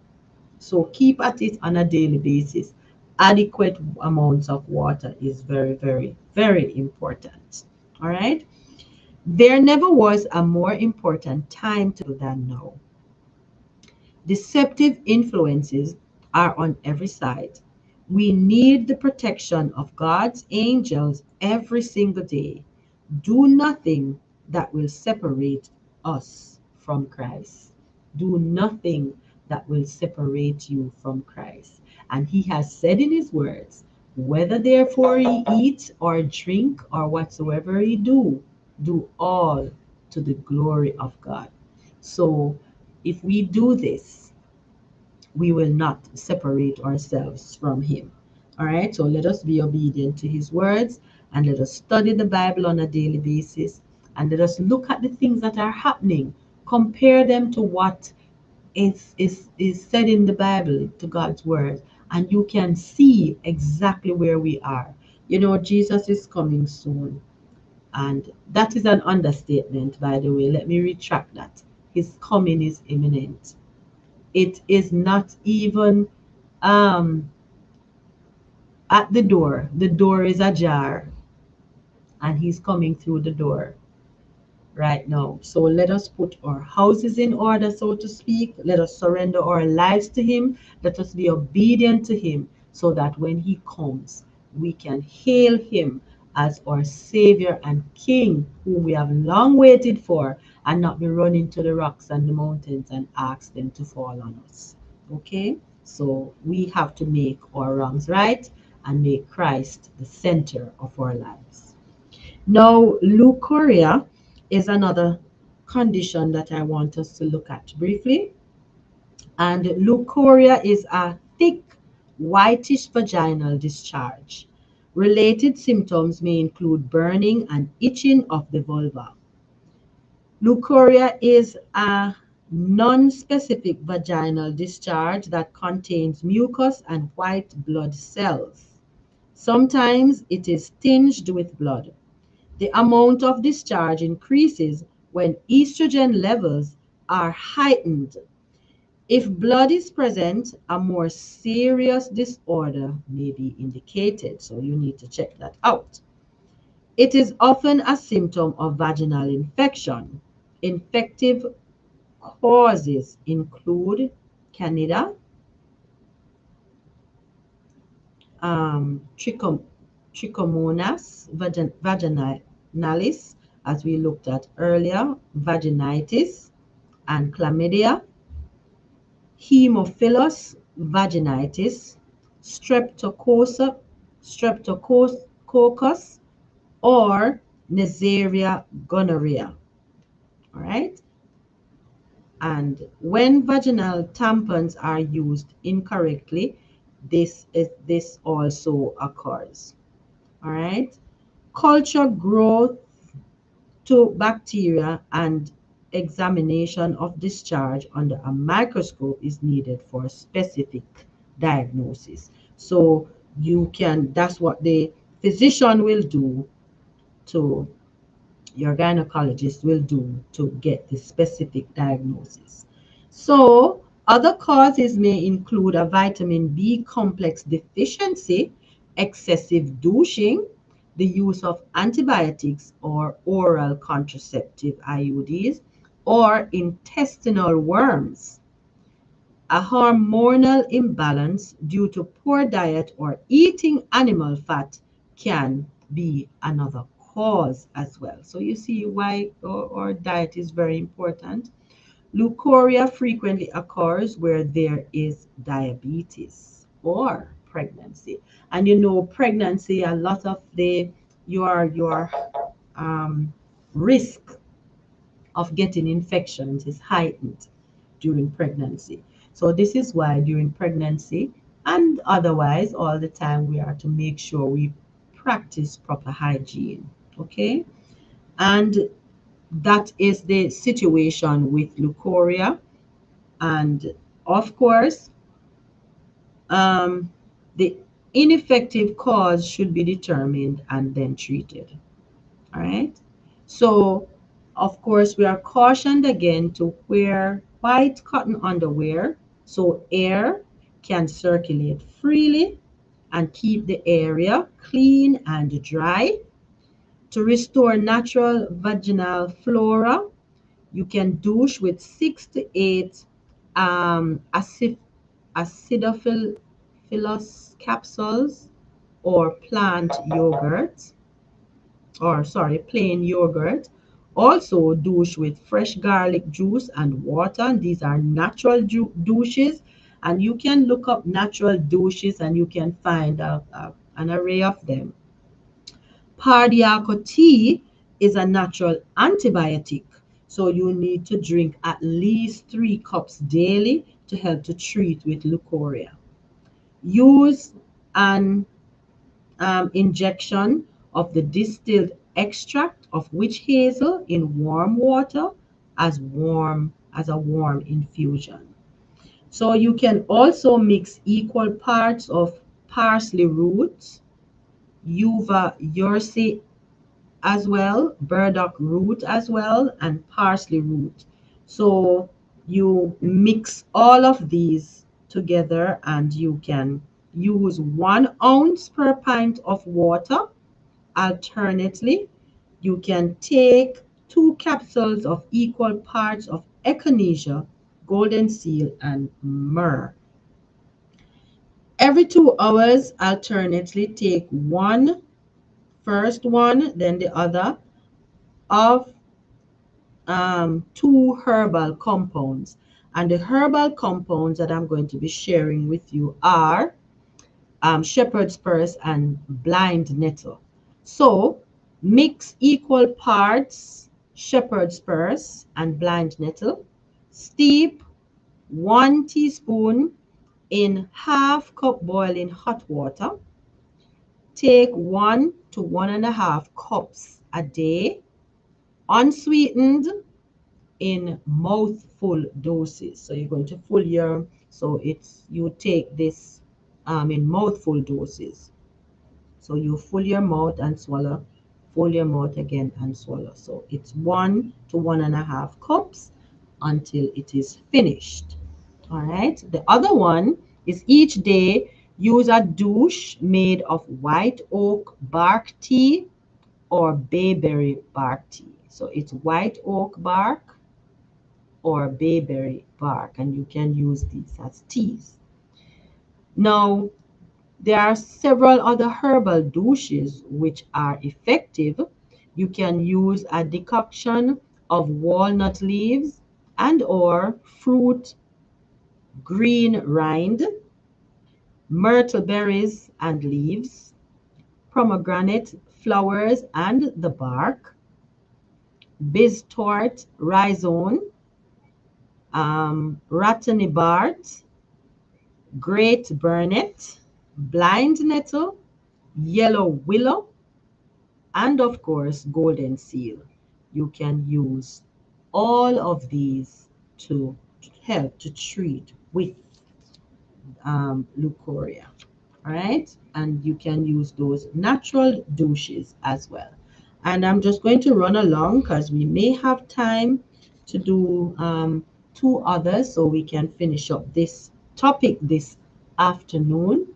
So keep at it on a daily basis. Adequate amounts of water is very, very, very important. All right. There never was a more important time to than now. Deceptive influences are on every side. We need the protection of God's angels every single day. Do nothing that will separate us from Christ. Do nothing that will separate you from Christ. And he has said in his words, whether therefore ye eat or drink or whatsoever ye do, do all to the glory of God. So if we do this, we will not separate ourselves from him. All right, so let us be obedient to his words, and let us study the Bible on a daily basis, and let us look at the things that are happening, compare them to what is said in the Bible, to God's word, and you can see exactly where we are. Jesus is coming soon, and that is an understatement, by the way. Let me retract that. His coming is imminent. It is not even um, at the door. The door is ajar, and he's coming through the door right now. So let us put our houses in order, so to speak. Let us surrender our lives to him. Let us be obedient to him, so that when he comes, we can hail him as our Savior and King, whom we have long waited for, and not be running to the rocks and the mountains and ask them to fall on us. Okay? So we have to make our wrongs right and make Christ the center of our lives. Now, leukorrhea is another condition that I want us to look at briefly. And leukorrhea is a thick, whitish vaginal discharge. Related symptoms may include burning and itching of the vulva. Leukorrhea is a non-specific vaginal discharge that contains mucus and white blood cells. Sometimes it is tinged with blood. The amount of discharge increases when estrogen levels are heightened. If blood is present, a more serious disorder may be indicated, so you need to check that out. It is often a symptom of vaginal infection. Infective causes include Candida, trichom, Trichomonas vaginalis, as we looked at earlier, vaginitis, and chlamydia, Haemophilus vaginitis, streptococcus, or Neisseria gonorrhea. All right. And when vaginal tampons are used incorrectly, this also occurs. All right. Culture growth to bacteria and examination of discharge under a microscope is needed for specific diagnosis. So that's what the physician will do, to your gynecologist will do, to get the specific diagnosis. So other causes may include a vitamin B complex deficiency, excessive douching, the use of antibiotics or oral contraceptive IUDs, or intestinal worms. A hormonal imbalance due to poor diet or eating animal fat can be another cause as well. So you see why our diet is very important. Leukorrhea frequently occurs where there is diabetes or pregnancy. And pregnancy, a lot of your risk. of getting infections is heightened during pregnancy. So this is why during pregnancy and otherwise all the time we are to make sure we practice proper hygiene. Okay? And that is the situation with leukorrhea. And of course, the ineffective cause should be determined and then treated. All right. So, of course, we are cautioned again to wear white cotton underwear so air can circulate freely and keep the area clean and dry. To restore natural vaginal flora, you can douche with 6 to 8 acidophilus capsules or plant yogurt, or sorry, plain yogurt. Also, douche with fresh garlic juice and water. These are natural douches, and you can look up natural douches and you can find an array of them. Pardiaco tea is a natural antibiotic, so you need to drink at least 3 cups daily to help to treat with leukorrhea. Use an injection of the distilled extract of witch hazel in warm water as a warm infusion. So you can also mix equal parts of parsley roots, uva ursi as well, burdock root as well, and parsley root. So you mix all of these together and you can use 1 ounce per pint of water. Alternately, you can take 2 capsules of equal parts of echinacea, golden seal, and myrrh. Every 2 hours, alternately take one, then the other, of 2 herbal compounds. And the herbal compounds that I'm going to be sharing with you are shepherd's purse and blind nettle. So mix equal parts shepherd's purse and blind nettle. Steep 1 teaspoon in half-cup boiling hot water. Take 1 to 1.5 cups a day, unsweetened, in mouthful doses. So you're going to so you take this in mouthful doses. So you fill your mouth and swallow, fill your mouth again and swallow. So it's 1 to 1.5 cups until it is finished. All right. The other one is each day use a douche made of white oak bark tea or bayberry bark tea. So it's white oak bark or bayberry bark, and you can use these as teas. Now, there are several other herbal douches which are effective. You can use a decoction of walnut leaves and or fruit green rind, myrtle berries and leaves, pomegranate flowers and the bark, bistorte rhizome, ratanibart, great burnet, blind nettle, yellow willow, and of course golden seal. You can use all of these to help to treat with leukorrhea. All right, and you can use those natural douches as well. And I'm just going to run along because we may have time to do 2 others so we can finish up this topic this afternoon.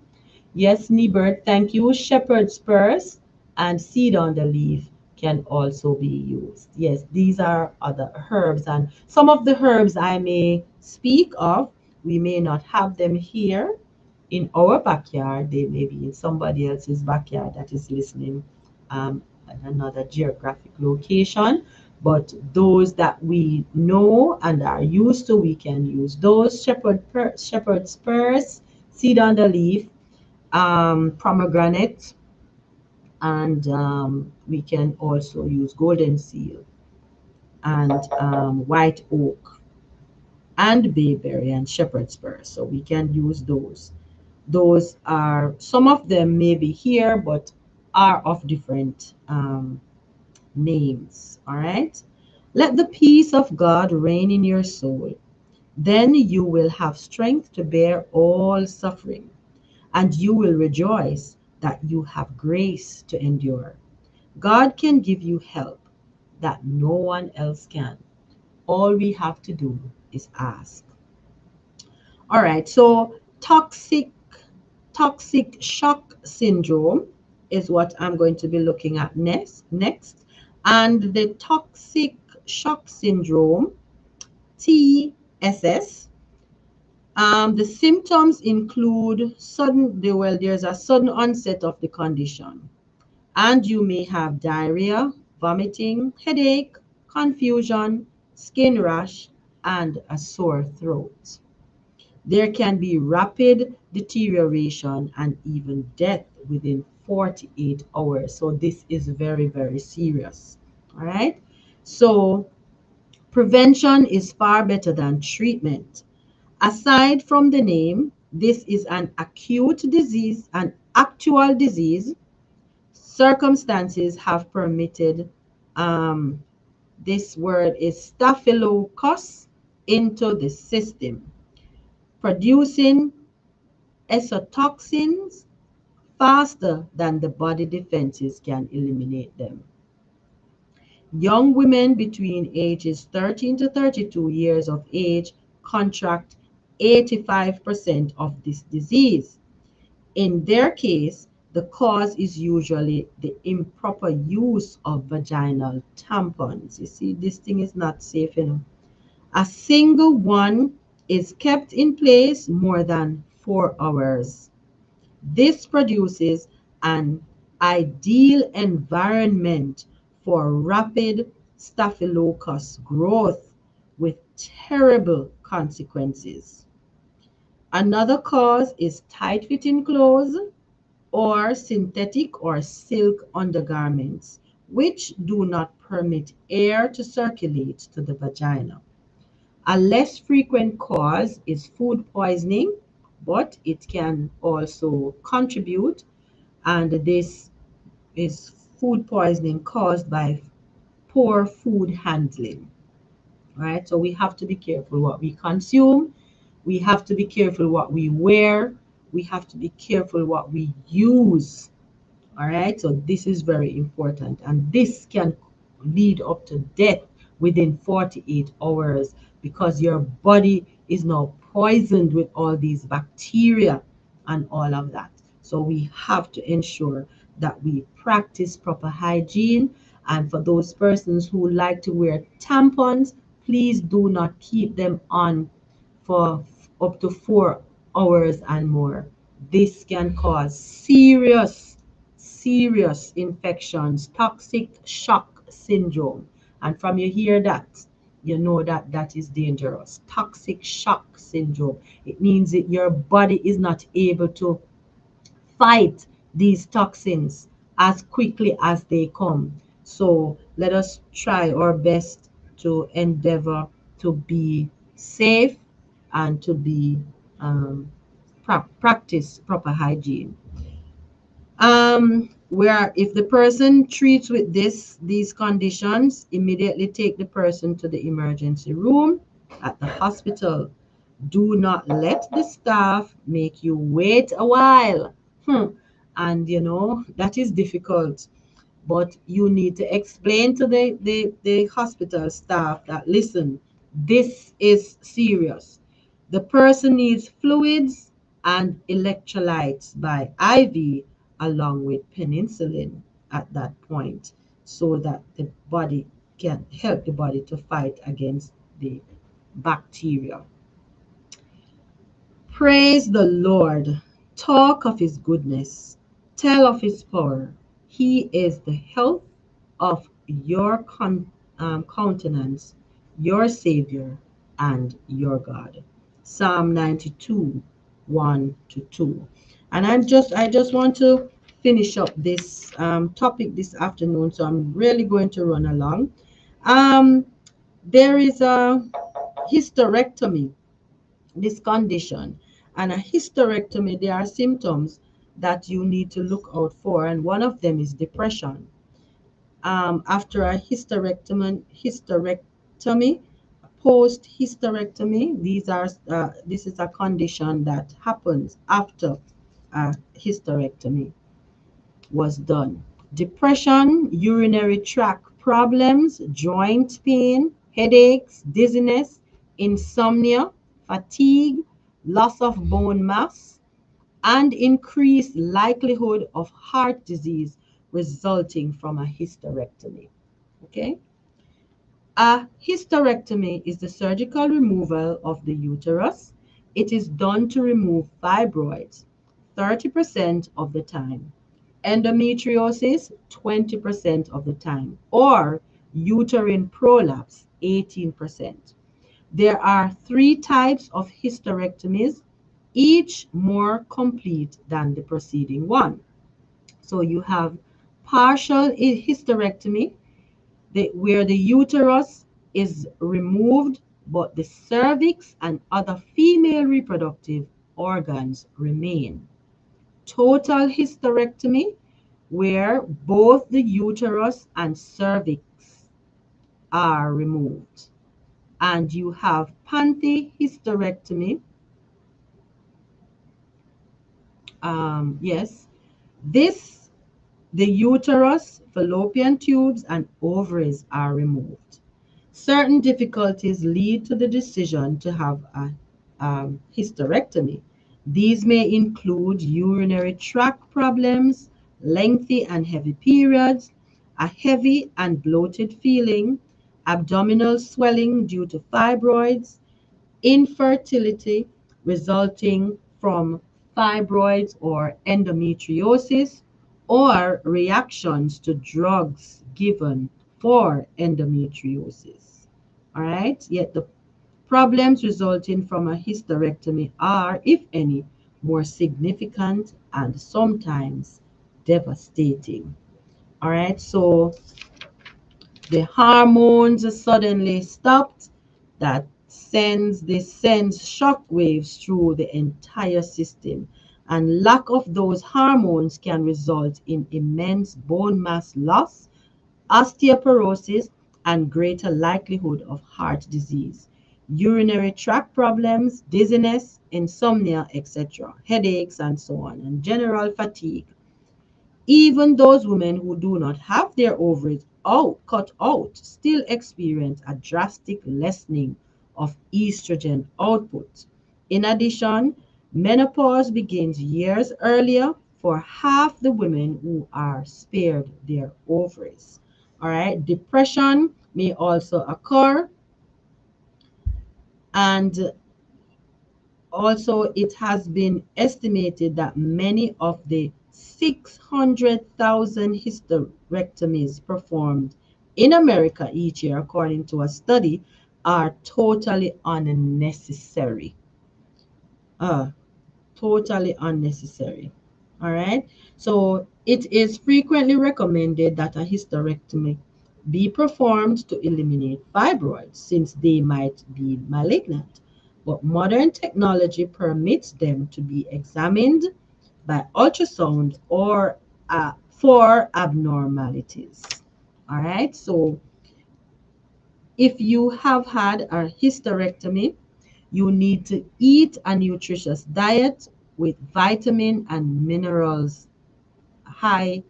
Yes, Niebert, thank you. Shepherd's purse and seed on the leaf can also be used. Yes, these are other herbs, and some of the herbs I may speak of, we may not have them here in our backyard. They may be in somebody else's backyard that is listening at another geographic location. But those that we know and are used to, we can use those shepherd's purse, seed on the leaf, pomegranate, and we can also use golden seal. and white oak and bayberry and shepherd's spur. So we can use those. Those are some of them may be here, but are of different names. All right. Let the peace of God reign in your soul. Then you will have strength to bear all suffering, and you will rejoice that you have grace to endure. God can give you help that no one else can. All we have to do is ask. All right, so toxic shock syndrome is what I'm going to be looking at next. And the toxic shock syndrome, TSS, the symptoms include there's a sudden onset of the condition, and you may have diarrhea, vomiting, headache, confusion, skin rash, and a sore throat. There can be rapid deterioration and even death within 48 hours. So this is very, very serious. All right. So prevention is far better than treatment. Aside from the name, this is an acute disease, an actual disease. Circumstances have permitted, um, this word is staphylococcus, into the system, producing exotoxins faster than the body defenses can eliminate them. Young women between ages 13 to 32 years of age contract 85% of this disease. In their case, the cause is usually the improper use of vaginal tampons. You see, this thing is not safe enough. A single one is kept in place more than 4 hours. This produces an ideal environment for rapid staphylococcus growth with terrible consequences. Another cause is tight fitting clothes or synthetic or silk undergarments, which do not permit air to circulate to the vagina. A less frequent cause is food poisoning, but it can also contribute, and this is food poisoning caused by poor food handling. Right? So we have to be careful what we consume, we have to be careful what we wear, we have to be careful what we use. All right, so this is very important, and this can lead up to death within 48 hours because your body is now poisoned with all these bacteria and all of that. So we have to ensure that we practice proper hygiene. And for those persons who like to wear tampons, please do not keep them on for up to 4 hours and more. This can cause serious infections, toxic shock syndrome. And from you hear that, you know that that is dangerous. Toxic shock syndrome. It means that your body is not able to fight these toxins as quickly as they come. So let us try our best to endeavor to be safe and to be practice proper hygiene. Where if the person treats with these conditions, immediately take the person to the emergency room at the hospital. Do not let the staff make you wait a while. And that is difficult, but you need to explain to the hospital staff that, listen, this is serious. The person needs fluids and electrolytes by IV along with penicillin at that point, so that the body can help the body to fight against the bacteria. Praise the Lord. Talk of his goodness. Tell of his power. He is the health of your countenance, your Savior, and your God. Psalm 92, 1 to 2. And I just want to finish up this topic this afternoon, so I'm really going to run along. Um, There is a hysterectomy, this condition, and a hysterectomy, there are symptoms that you need to look out for, and one of them is depression. After a hysterectomy, post hysterectomy, this is a condition that happens after a hysterectomy was done. Depression, urinary tract problems, joint pain, headaches, dizziness, insomnia, fatigue, loss of bone mass, and increased likelihood of heart disease resulting from a hysterectomy. Okay? A hysterectomy is the surgical removal of the uterus. It is done to remove fibroids 30% of the time, endometriosis 20% of the time, or uterine prolapse 18%. There are three types of hysterectomies, each more complete than the preceding one. So you have partial hysterectomy, where the uterus is removed, but the cervix and other female reproductive organs remain. Total hysterectomy, where both the uterus and cervix are removed. And you have pantyhysterectomy. Yes, this, the uterus, fallopian tubes, and ovaries are removed. Certain difficulties lead to the decision to have a hysterectomy. These may include urinary tract problems, lengthy and heavy periods, a heavy and bloated feeling, abdominal swelling due to fibroids, infertility resulting from fibroids or endometriosis, or reactions to drugs given for endometriosis. All right, yet the problems resulting from a hysterectomy are, if any, more significant and sometimes devastating. All right, so the hormones suddenly stopped, that sends shock waves through the entire system, and lack of those hormones can result in immense bone mass loss, osteoporosis, and greater likelihood of heart disease, urinary tract problems, dizziness, insomnia, etc., headaches, and so on, and general fatigue. Even those women who do not have their ovaries cut out still experience a drastic lessening of estrogen output. In addition, menopause begins years earlier for half the women who are spared their ovaries. All right, depression may also occur, and also, it has been estimated that many of the 600,000 hysterectomies performed in America each year, according to a study, are totally unnecessary. Uh, Totally unnecessary. All right. So it is frequently recommended that a hysterectomy be performed to eliminate fibroids since they might be malignant. But modern technology permits them to be examined by ultrasound or for abnormalities. All right. So if you have had a hysterectomy, you need to eat a nutritious diet with vitamin and minerals, high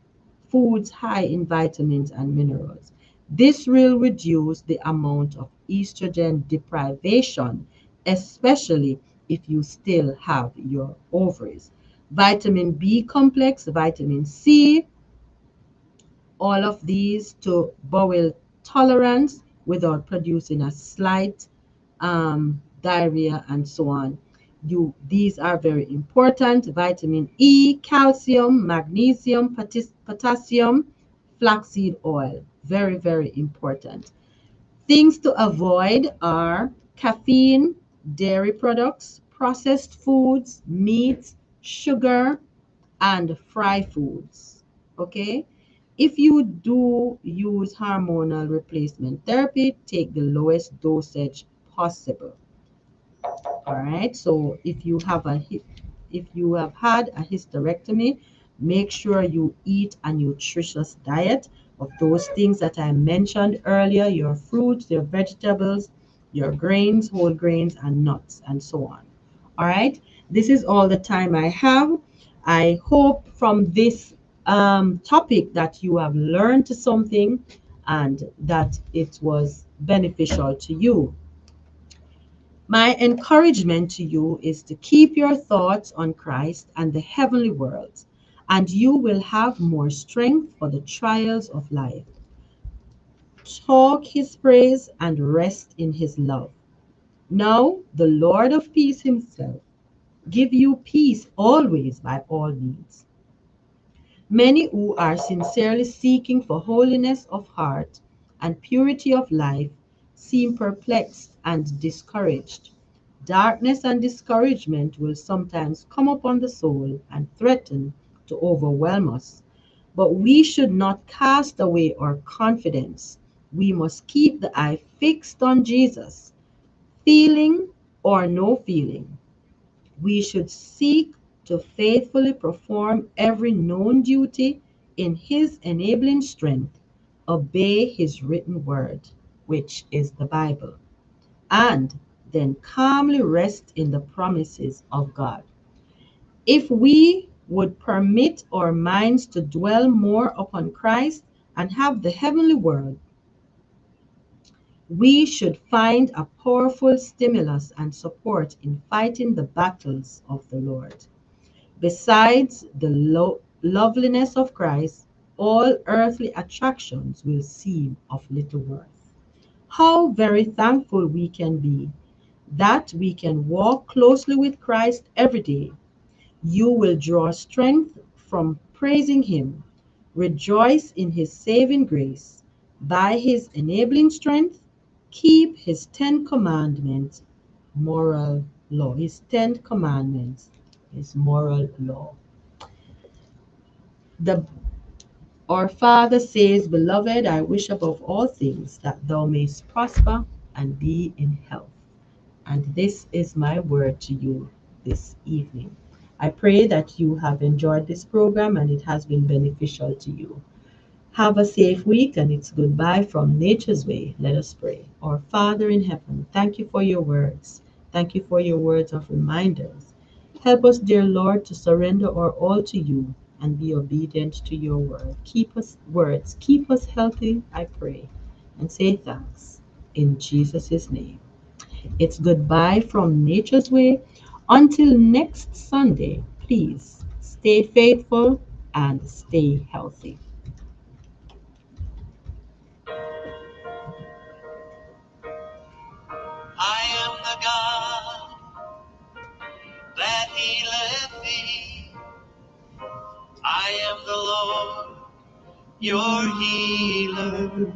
foods high in vitamins and minerals. This will reduce the amount of estrogen deprivation, especially if you still have your ovaries. Vitamin B complex, vitamin C, all of these to bowel tolerance without producing a slight diarrhea and so on. These are very important. Vitamin E, calcium, magnesium, potassium, flaxseed oil. Very, very important. Things to avoid are caffeine, dairy products, processed foods, meat, sugar, and fry foods. Okay? If you do use hormonal replacement therapy, take the lowest dosage possible. All right. So if you have had a hysterectomy, make sure you eat a nutritious diet of those things that I mentioned earlier, your fruits, your vegetables, your grains, whole grains, and nuts, and so on. All right. This is all the time I have. I hope from this topic that you have learned something and that it was beneficial to you. My encouragement to you is to keep your thoughts on Christ and the heavenly world, and you will have more strength for the trials of life. Talk his praise and rest in his love. Now, the Lord of peace himself give you peace always by all means. Many who are sincerely seeking for holiness of heart and purity of life seem perplexed and discouraged. Darkness and discouragement will sometimes come upon the soul and threaten to overwhelm us. But we should not cast away our confidence. We must keep the eye fixed on Jesus, feeling or no feeling. We should seek to faithfully perform every known duty in His enabling strength, obey His written word, which is the Bible, and then calmly rest in the promises of God. If we would permit our minds to dwell more upon Christ and have the heavenly word, we should find a powerful stimulus and support in fighting the battles of the Lord. Besides the loveliness of Christ, all earthly attractions will seem of little worth. How very thankful we can be that we can walk closely with Christ every day. You will draw strength from praising Him. Rejoice in His saving grace. By His enabling strength, keep His Ten Commandments, moral law. His Ten Commandments, His moral law. The Our Father says, Beloved, I wish above all things that thou mayst prosper and be in health. And this is my word to you this evening. I pray that you have enjoyed this program and it has been beneficial to you. Have a safe week, and it's goodbye from Nature's Way. Let us pray. Our Father in heaven, thank you for your words. Thank you for your words of reminders. Help us, dear Lord, to surrender our all to you and be obedient to your word. Keep us healthy, I pray, and say thanks in Jesus' name. It's goodbye from Nature's Way. Until next Sunday, please stay faithful and stay healthy. I am the God that healeth thee. I am the Lord, your healer.